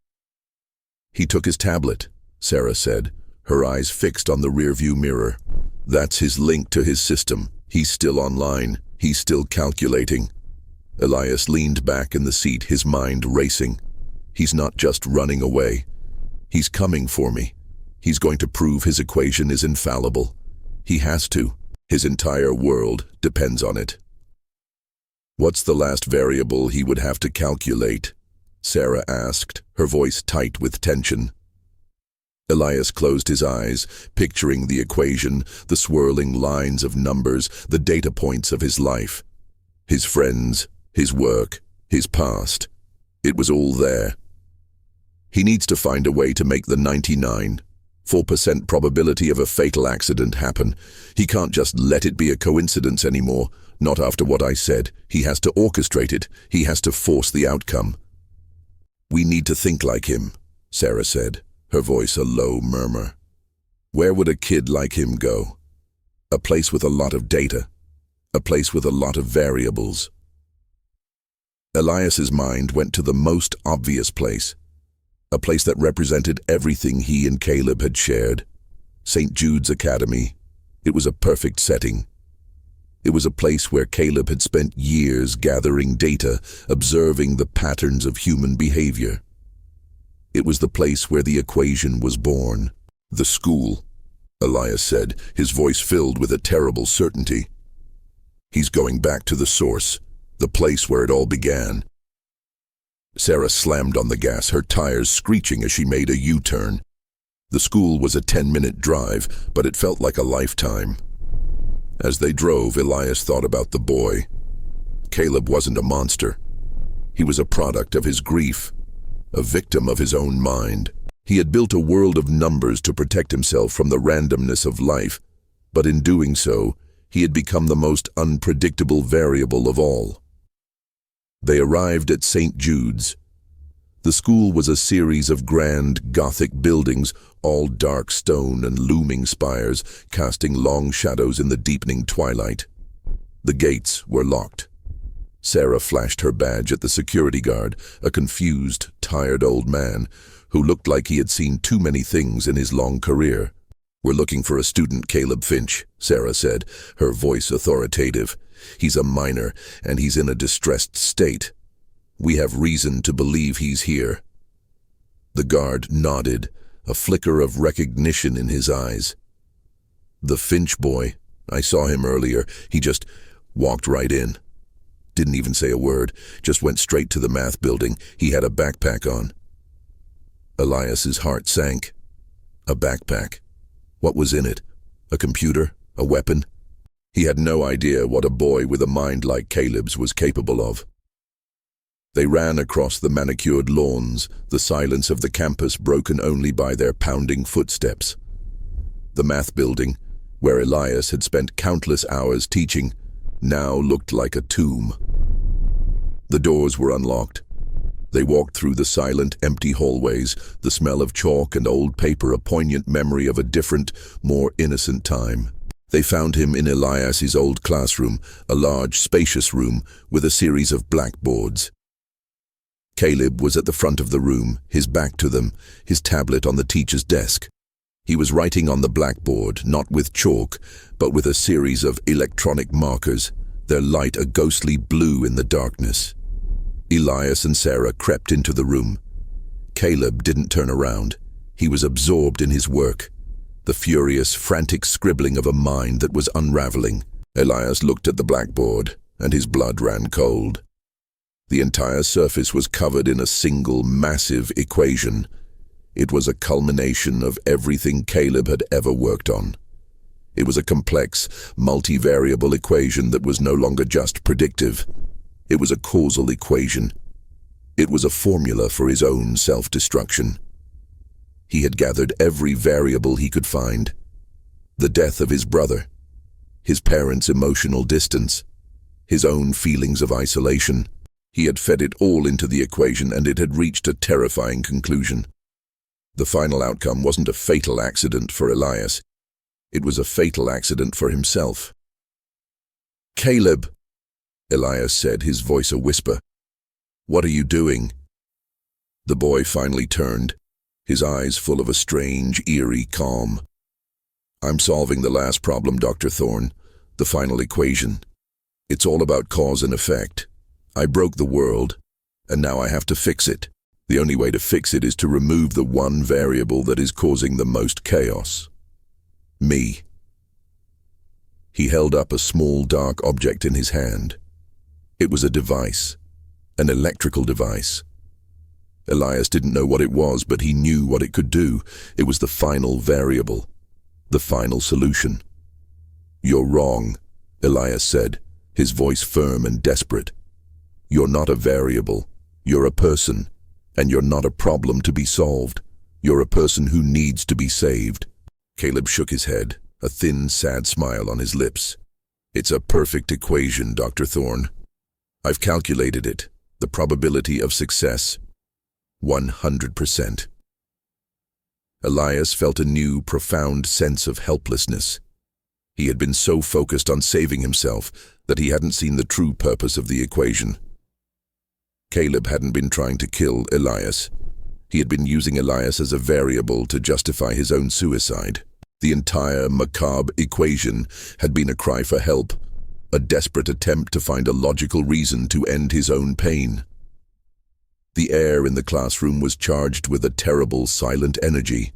A: "He took his tablet," Sarah said, her eyes fixed on the rearview mirror. "That's his link to his system. He's still online. He's still calculating." Elias leaned back in the seat, his mind racing. "He's not just running away. He's coming for me. He's going to prove his equation is infallible. He has to. His entire world depends on it." "What's the last variable he would have to calculate?" Sarah asked, her voice tight with tension. Elias closed his eyes, picturing the equation, the swirling lines of numbers, the data points of his life. His friends, his work, his past. It was all there. He needs to find a way to make the 99.4% probability of a fatal accident happen. He can't just let it be a coincidence anymore, not after what I said. He has to orchestrate it. He has to force the outcome. "We need to think like him," Sarah said, her voice a low murmur. "Where would a kid like him go? A place with a lot of data. A place with a lot of variables." Elias's mind went to the most obvious place. A place that represented everything he and Caleb had shared. St. Jude's Academy. It was a perfect setting. It was a place where Caleb had spent years gathering data, observing the patterns of human behavior. It was the place where the equation was born. "The school," Elias said, his voice filled with a terrible certainty. "He's going back to the source, the place where it all began." Sarah slammed on the gas, her tires screeching as she made a U-turn. The school was a 10-minute drive, but it felt like a lifetime. As they drove, Elias thought about the boy. Caleb wasn't a monster. He was a product of his grief, a victim of his own mind. He had built a world of numbers to protect himself from the randomness of life, but in doing so, he had become the most unpredictable variable of all. They arrived at St. Jude's. The school was a series of grand, Gothic buildings, all dark stone and looming spires, casting long shadows in the deepening twilight. The gates were locked. Sarah flashed her badge at the security guard, a confused, tired old man who looked like he had seen too many things in his long career. "We're looking for a student, Caleb Finch," Sarah said, her voice authoritative. "He's a minor, and he's in a distressed state. We have reason to believe he's here." The guard nodded, a flicker of recognition in his eyes. "The Finch boy. I saw him earlier. He just walked right in. Didn't even say a word, just went straight to the math building. He had a backpack on." Elias's heart sank. A backpack. What was in it? A computer? A weapon? He had no idea what a boy with a mind like Caleb's was capable of. They ran across the manicured lawns, the silence of the campus broken only by their pounding footsteps. The math building, where Elias had spent countless hours teaching, now looked like a tomb. The doors were unlocked. They walked through the silent, empty hallways, the smell of chalk and old paper a poignant memory of a different, more innocent time. They found him in Elias's old classroom, a large, spacious room with a series of blackboards. Caleb was at the front of the room, his back to them, his tablet on the teacher's desk. He was writing on the blackboard, not with chalk, but with a series of electronic markers, their light a ghostly blue in the darkness. Elias and Sarah crept into the room. Caleb didn't turn around. He was absorbed in his work, the furious, frantic scribbling of a mind that was unraveling. Elias looked at the blackboard, and his blood ran cold. The entire surface was covered in a single, massive equation. It was a culmination of everything Caleb had ever worked on. It was a complex, multivariable equation that was no longer just predictive. It was a causal equation. It was a formula for his own self-destruction. He had gathered every variable he could find. The death of his brother, his parents' emotional distance, his own feelings of isolation. He had fed it all into the equation, and it had reached a terrifying conclusion. The final outcome wasn't a fatal accident for Elias. It was a fatal accident for himself. "Caleb," Elias said, his voice a whisper. "What are you doing?" The boy finally turned, his eyes full of a strange, eerie calm. "I'm solving the last problem, Dr. Thorne, the final equation. It's all about cause and effect. I broke the world, and now I have to fix it. The only way to fix it is to remove the one variable that is causing the most chaos. Me." He held up a small, dark object in his hand. It was a device, an electrical device. Elias didn't know what it was, but he knew what it could do. It was the final variable, the final solution. "You're wrong," Elias said, his voice firm and desperate. "You're not a variable. You're a person, and you're not a problem to be solved. You're a person who needs to be saved." Caleb shook his head, a thin, sad smile on his lips. "It's a perfect equation, Dr. Thorne. I've calculated it. The probability of success, 100%. Elias felt a new, profound sense of helplessness. He had been so focused on saving himself that he hadn't seen the true purpose of the equation. Caleb hadn't been trying to kill Elias. He had been using Elias as a variable to justify his own suicide. The entire Macabre equation had been a cry for help, a desperate attempt to find a logical reason to end his own pain. The air in the classroom was charged with a terrible, silent energy.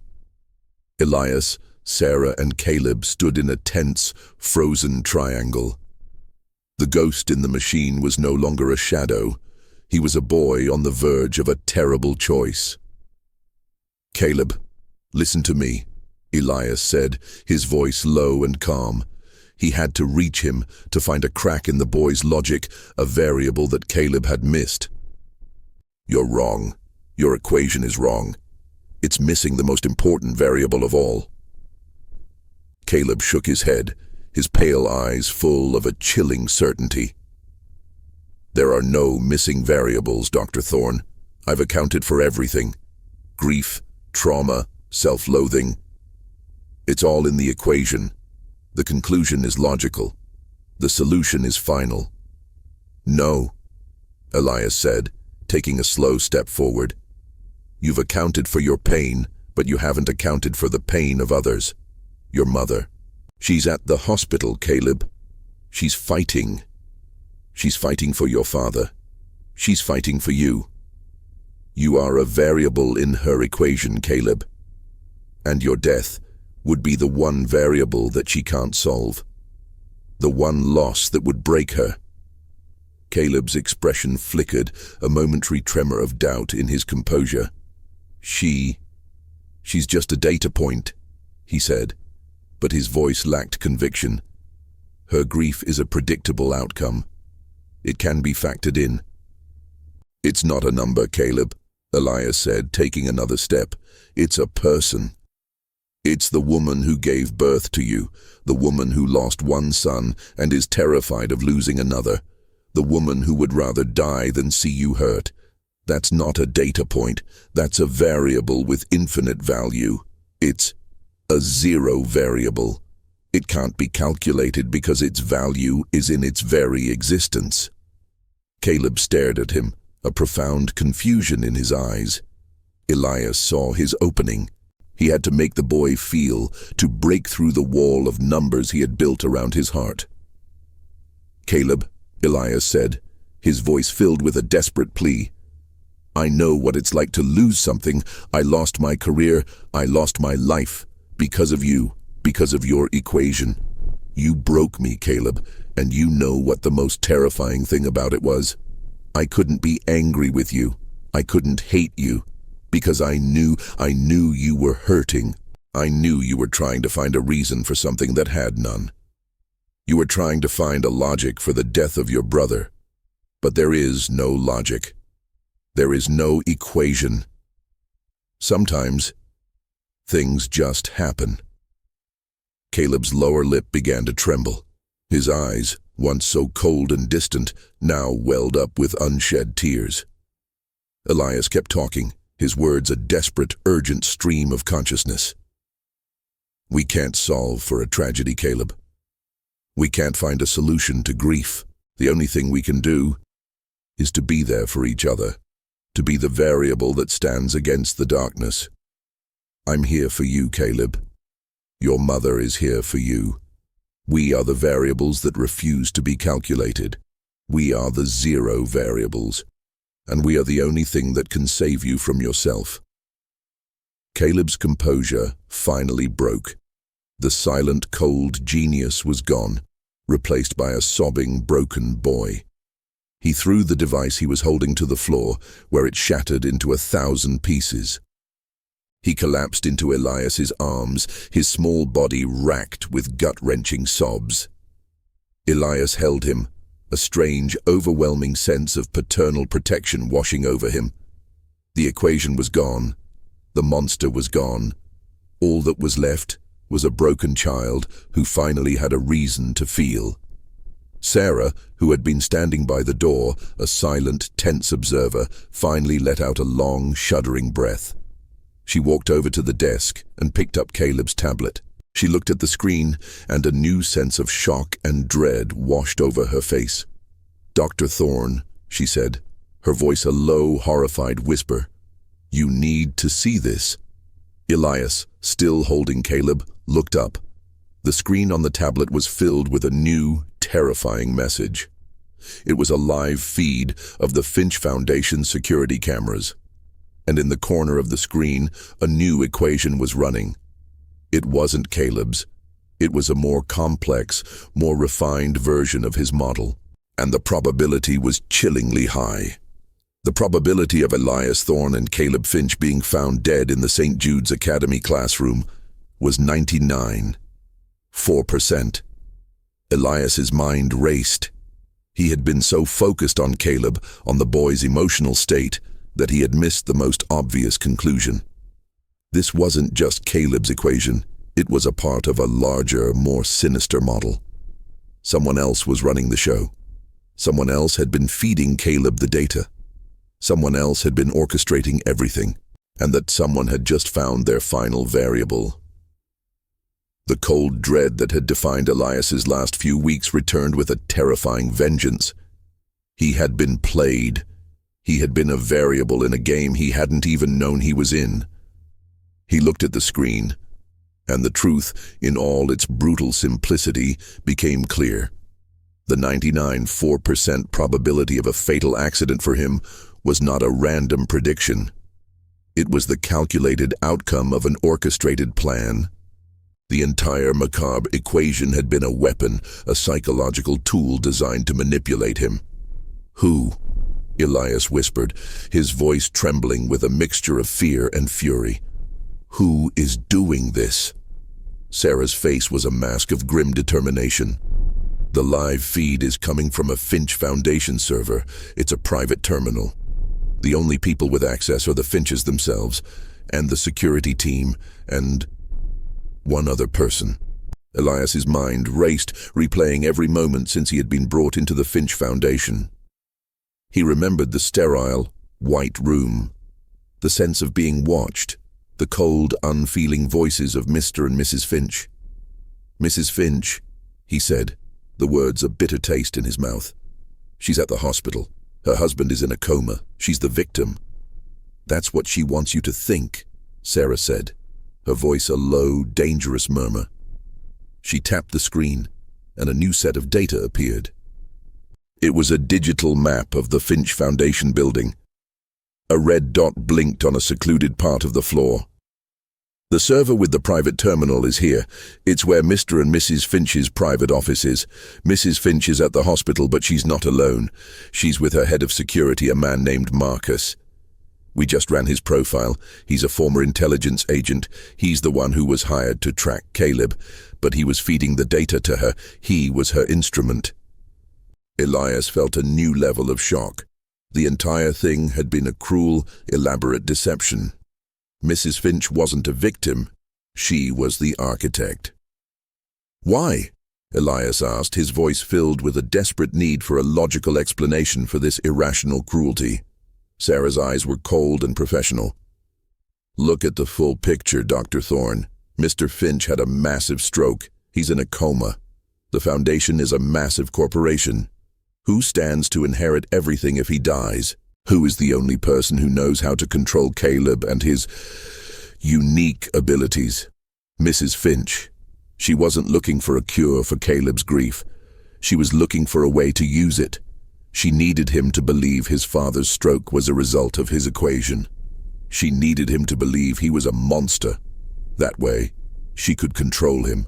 A: Elias, Sarah, and Caleb stood in a tense, frozen triangle. The ghost in the machine was no longer a shadow. He was a boy on the verge of a terrible choice. "Caleb, listen to me," Elias said, his voice low and calm. He had to reach him, to find a crack in the boy's logic, a variable that Caleb had missed. "You're wrong. Your equation is wrong. It's missing the most important variable of all." Caleb shook his head, his pale eyes full of a chilling certainty. "There are no missing variables, Dr. Thorne. I've accounted for everything. Grief, trauma, self-loathing. It's all in the equation. The conclusion is logical. The solution is final." "No," Elias said, taking a slow step forward. "You've accounted for your pain, but you haven't accounted for the pain of others. Your mother. She's at the hospital, Caleb. She's fighting. She's fighting for your father. She's fighting for you. You are a variable in her equation, Caleb. And your death would be the one variable that she can't solve. The one loss that would break her." Caleb's expression flickered, a momentary tremor of doubt in his composure. She's just a data point," he said, but his voice lacked conviction. "Her grief is a predictable outcome. It can be factored in." "It's not a number, Caleb," Elias said, taking another step. "It's a person. It's the woman who gave birth to you, the woman who lost one son and is terrified of losing another, the woman who would rather die than see you hurt. That's not a data point. That's a variable with infinite value. It's a zero variable. It can't be calculated because its value is in its very existence." Caleb stared at him, a profound confusion in his eyes. Elias saw his opening. He had to make the boy feel, to break through the wall of numbers he had built around his heart. "Caleb," Elias said, his voice filled with a desperate plea. "I know what it's like to lose something. I lost my career. I lost my life. Because of you. Because of your equation. You broke me, Caleb, and you know what the most terrifying thing about it was. I couldn't be angry with you. I couldn't hate you. Because I knew you were hurting. I knew you were trying to find a reason for something that had none. You were trying to find a logic for the death of your brother. But there is no logic. There is no equation. Sometimes Things just happen. Caleb's lower lip began to tremble. His eyes, once so cold and distant, now welled up with unshed tears. Elias kept talking, his words a desperate, urgent stream of consciousness. We can't solve for a tragedy, Caleb. We can't find a solution to grief. The only thing we can do is to be there for each other, to be the variable that stands against the darkness. I'm here for you, Caleb. Your mother is here for you. We are the variables that refuse to be calculated. We are the zero variables, and we are the only thing that can save you from yourself. Caleb's composure finally broke. The silent, cold genius was gone, replaced by a sobbing, broken boy. He threw the device he was holding to the floor, where it shattered into 1,000 pieces. He collapsed into Elias's arms, his small body racked with gut-wrenching sobs. Elias held him, a strange, overwhelming sense of paternal protection washing over him. The equation was gone. The monster was gone. All that was left was a broken child who finally had a reason to feel. Sarah, who had been standing by the door, a silent, tense observer, finally let out a long, shuddering breath. She walked over to the desk and picked up Caleb's tablet. She looked at the screen, and a new sense of shock and dread washed over her face. "Dr. Thorne," she said, her voice a low, horrified whisper. "You need to see this." Elias, still holding Caleb, looked up. The screen on the tablet was filled with a new, terrifying message. It was a live feed of the Finch Foundation security cameras. And in the corner of the screen, a new equation was running. It wasn't Caleb's. It was a more complex, more refined version of his model. And the probability was chillingly high. The probability of Elias Thorne and Caleb Finch being found dead in the St. Jude's Academy classroom was 99.4%. Elias's mind raced. He had been so focused on Caleb, on the boy's emotional state, that he had missed the most obvious conclusion. This wasn't just Caleb's equation. It was a part of a larger, more sinister model. Someone else was running the show. Someone else had been feeding Caleb the data. Someone else had been orchestrating everything, and that someone had just found their final variable. The cold dread that had defined Elias's last few weeks returned with a terrifying vengeance. He had been played. He had been a variable in a game he hadn't even known he was in. He looked at the screen, and the truth, in all its brutal simplicity, became clear. The 99.4% probability of a fatal accident for him was not a random prediction. It was the calculated outcome of an orchestrated plan. The entire Macabre equation had been a weapon, a psychological tool designed to manipulate him. "Who?" Elias whispered, his voice trembling with a mixture of fear and fury. "Who is doing this?" Sarah's face was a mask of grim determination. "The live feed is coming from a Finch Foundation server. It's a private terminal. The only people with access are the Finches themselves, and the security team, and one other person." Elias's mind raced, replaying every moment since he had been brought into the Finch Foundation. He remembered the sterile, white room, the sense of being watched, the cold, unfeeling voices of Mr. and Mrs. Finch. "Mrs. Finch," he said, the words a bitter taste in his mouth. "She's at the hospital. Her husband is in a coma. She's the victim." "That's what she wants you to think," Sarah said, her voice a low, dangerous murmur. She tapped the screen, and a new set of data appeared. It was a digital map of the Finch Foundation building. A red dot blinked on a secluded part of the floor. "The server with the private terminal is here. It's where Mr. and Mrs. Finch's private office is. Mrs. Finch is at the hospital, but she's not alone. She's with her head of security, a man named Marcus. We just ran his profile. He's a former intelligence agent. He's the one who was hired to track Caleb, but he was feeding the data to her. He was her instrument." Elias felt a new level of shock. The entire thing had been a cruel, elaborate deception. Mrs. Finch wasn't a victim, She was the architect. Why? Elias asked, his voice filled with a desperate need for a logical explanation for this irrational cruelty. Sarah's eyes were cold and professional. Look at the full picture, Dr. Thorne. Mr. Finch had a massive stroke. He's in a coma. The Foundation is a massive corporation. Who stands to inherit everything if he dies? Who is the only person who knows how to control Caleb and his unique abilities? Mrs. Finch. She wasn't looking for a cure for Caleb's grief. She was looking for a way to use it. She needed him to believe his father's stroke was a result of his equation. She needed him to believe he was a monster. That way, she could control him.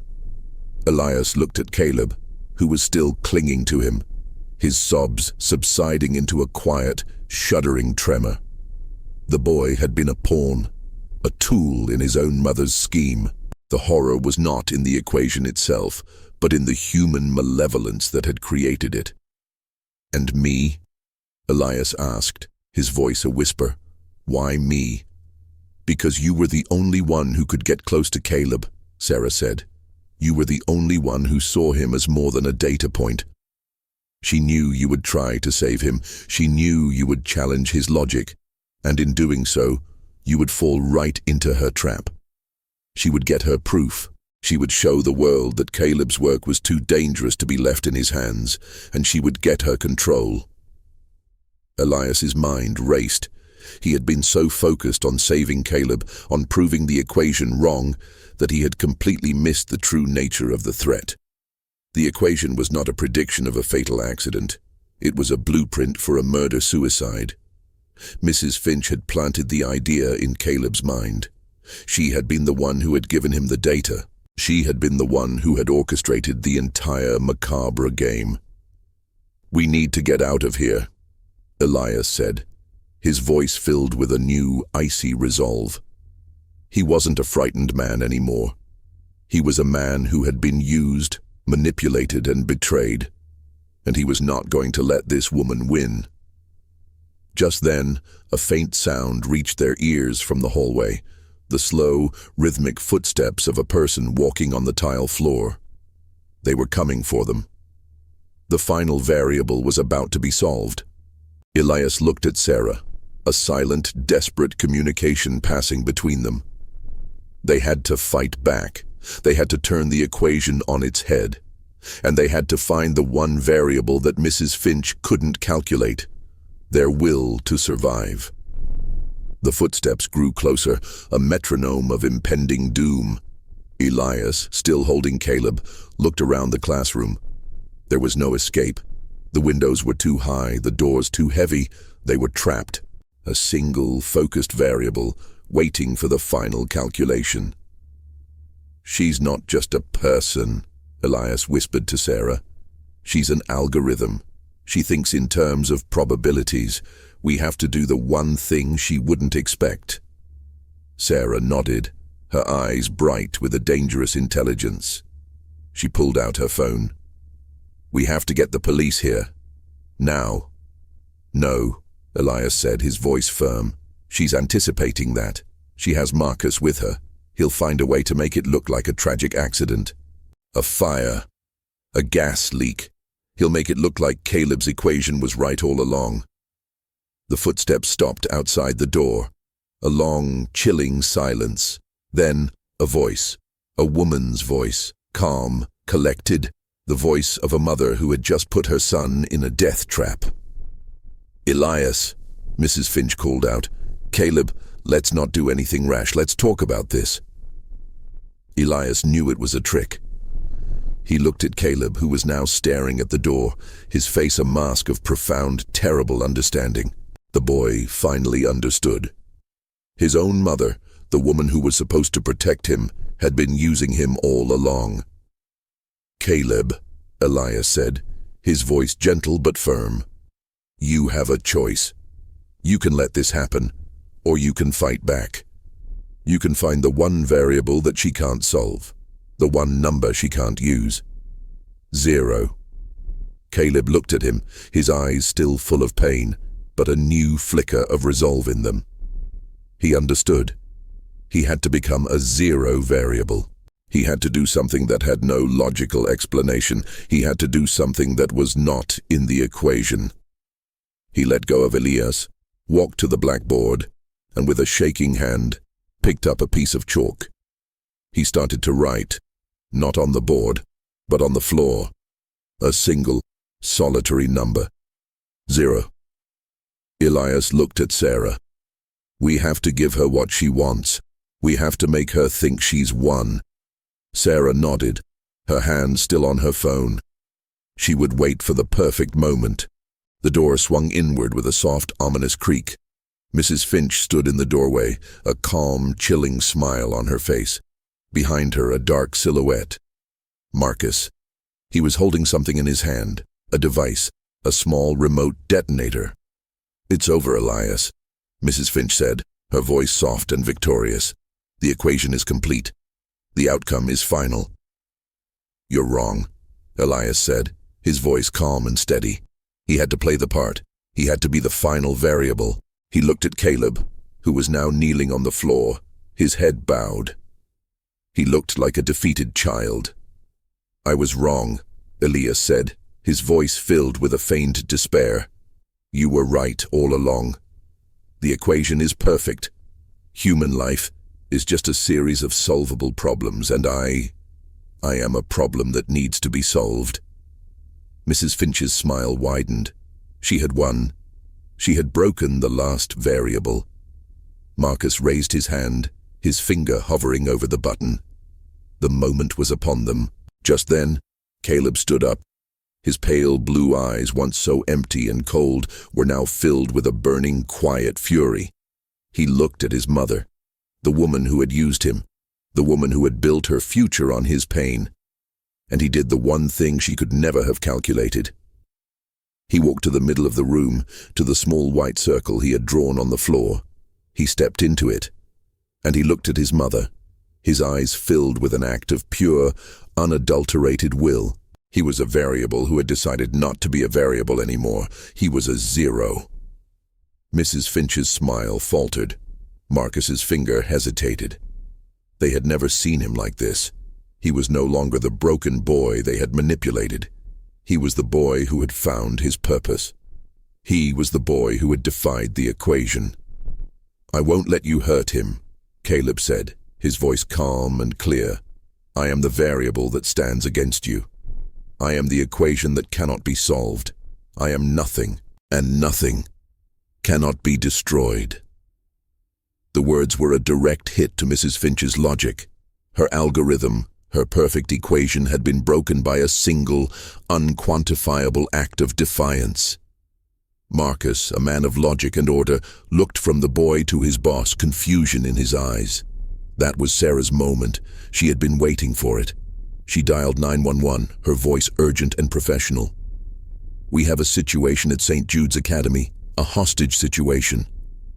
A: Elias looked at Caleb, who was still clinging to him, his sobs subsiding into a quiet, shuddering tremor. The boy had been a pawn, a tool in his own mother's scheme. The horror was not in the equation itself, but in the human malevolence that had created it. "And me?" Elias asked, his voice a whisper. "Why me?" "Because you were the only one who could get close to Caleb," Sarah said. "You were the only one who saw him as more than a data point. She knew you would try to save him. She knew you would challenge his logic, and in doing so, you would fall right into her trap. She would get her proof. She would show the world that Caleb's work was too dangerous to be left in his hands, and she would get her control." Elias's mind raced. He had been so focused on saving Caleb, on proving the equation wrong, that he had completely missed the true nature of the threat. The equation was not a prediction of a fatal accident. It was a blueprint for a murder-suicide. Mrs. Finch had planted the idea in Caleb's mind. She had been the one who had given him the data. She had been the one who had orchestrated the entire Macabre game. "We need to get out of here," Elias said, his voice filled with a new, icy resolve. He wasn't a frightened man anymore. He was a man who had been used, manipulated, and betrayed, and he was not going to let this woman win. Just then, a faint sound reached their ears from the hallway, the slow, rhythmic footsteps of a person walking on the tile floor. They were coming for them. The final variable was about to be solved. Elias looked at Sarah, a silent, desperate communication passing between them. They had to fight back. They had to turn the equation on its head. And they had to find the one variable that Mrs. Finch couldn't calculate: their will to survive. The footsteps grew closer, a metronome of impending doom. Elias, still holding Caleb, looked around the classroom. There was no escape. The windows were too high, the doors too heavy. They were trapped. A single, focused variable, waiting for the final calculation. "She's not just a person," Elias whispered to Sarah. "She's an algorithm. She thinks in terms of probabilities. We have to do the one thing she wouldn't expect." Sarah nodded, her eyes bright with a dangerous intelligence. She pulled out her phone. "We have to get the police here. Now." "No," Elias said, his voice firm. "She's anticipating that. She has Marcus with her. He'll find a way to make it look like a tragic accident. A fire. A gas leak. He'll make it look like Caleb's equation was right all along." The footsteps stopped outside the door. A long, chilling silence. Then, a voice. A woman's voice. Calm, collected. The voice of a mother who had just put her son in a death trap. "Elias," Mrs. Finch called out. "Caleb, let's not do anything rash. Let's talk about this." Elias knew it was a trick. He looked at Caleb, who was now staring at the door, his face a mask of profound, terrible understanding. The boy finally understood. His own mother, the woman who was supposed to protect him, had been using him all along. "Caleb," Elias said, his voice gentle but firm. "You have a choice. You can let this happen, or you can fight back. You can find the one variable that she can't solve, the one number she can't use. 0. Caleb looked at him, his eyes still full of pain, but a new flicker of resolve in them. He understood. He had to become a zero variable. He had to do something that had no logical explanation. He had to do something that was not in the equation. He let go of Elias, walked to the blackboard, and with a shaking hand, picked up a piece of chalk. He started to write, not on the board, but on the floor, a single, solitary number. 0. Elias looked at Sarah. We have to give her what she wants. We have to make her think she's won. Sarah nodded, her hand still on her phone. She would wait for the perfect moment. The door swung inward with a soft, ominous creak. Mrs. Finch stood in the doorway, a calm, chilling smile on her face. Behind her, a dark silhouette. Marcus. He was holding something in his hand, a device, a small remote detonator. It's over, Elias, Mrs. Finch said, her voice soft and victorious. The equation is complete. The outcome is final. You're wrong, Elias said, his voice calm and steady. He had to play the part. He had to be the final variable. He looked at Caleb, who was now kneeling on the floor, his head bowed. He looked like a defeated child. I was wrong, Elias said, his voice filled with a feigned despair. You were right all along. The equation is perfect. Human life is just a series of solvable problems, and I am a problem that needs to be solved. Mrs. Finch's smile widened. She had won. She had broken the last variable. Marcus raised his hand, his finger hovering over the button. The moment was upon them. Just then, Caleb stood up. His pale blue eyes, once so empty and cold, were now filled with a burning, quiet fury. He looked at his mother, the woman who had used him, the woman who had built her future on his pain. And he did the one thing she could never have calculated. He walked to the middle of the room, to the small white circle he had drawn on the floor. He stepped into it, and he looked at his mother, his eyes filled with an act of pure, unadulterated will. He was a variable who had decided not to be a variable anymore. He was a zero. Mrs. Finch's smile faltered. Marcus's finger hesitated. They had never seen him like this. He was no longer the broken boy they had manipulated. He was the boy who had found his purpose. He was the boy who had defied the equation. I won't let you hurt him, Caleb said, his voice calm and clear. I am the variable that stands against you. I am the equation that cannot be solved. I am nothing, and nothing cannot be destroyed. The words were a direct hit to Mrs. Finch's logic. Her algorithm, her perfect equation had been broken by a single, unquantifiable act of defiance. Marcus, a man of logic and order, looked from the boy to his boss, confusion in his eyes. That was Sarah's moment. She had been waiting for it. She dialed 911, her voice urgent and professional. We have a situation at St. Jude's Academy, a hostage situation.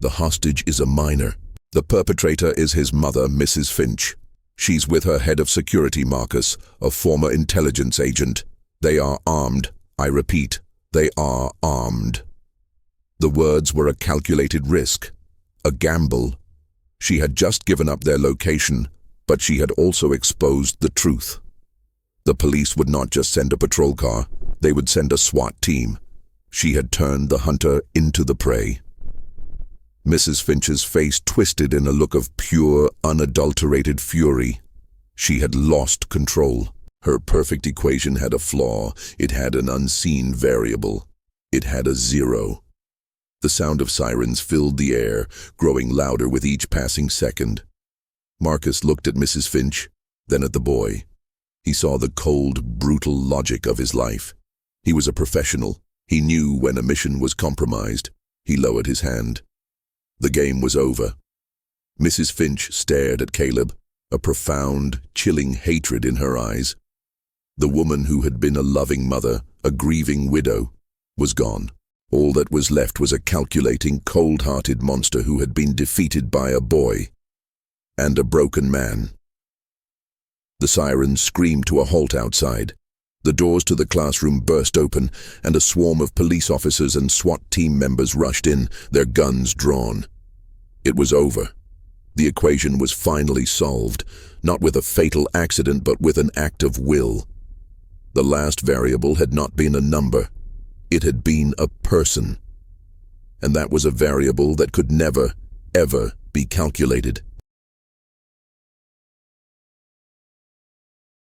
A: The hostage is a minor. The perpetrator is his mother, Mrs. Finch. She's with her head of security, Marcus, a former intelligence agent. They are armed. I repeat, they are armed. The words were a calculated risk, a gamble. She had just given up their location, but she had also exposed the truth. The police would not just send a patrol car, they would send a SWAT team. She had turned the hunter into the prey. Mrs. Finch's face twisted in a look of pure, unadulterated fury. She had lost control. Her perfect equation had a flaw. It had an unseen variable. It had a zero. The sound of sirens filled the air, growing louder with each passing second. Marcus looked at Mrs. Finch, then at the boy. He saw the cold, brutal logic of his life. He was a professional. He knew when a mission was compromised. He lowered his hand. The game was over. Mrs. Finch stared at Caleb, a profound, chilling hatred in her eyes. The woman who had been a loving mother, a grieving widow, was gone. All that was left was a calculating, cold-hearted monster who had been defeated by a boy and a broken man. The sirens screamed to a halt outside. The doors to the classroom burst open, and a swarm of police officers and SWAT team members rushed in, their guns drawn. It was over. The equation was finally solved, not with a fatal accident but with an act of will. The last variable had not been a number. It had been a person. And that was a variable that could never, ever be calculated.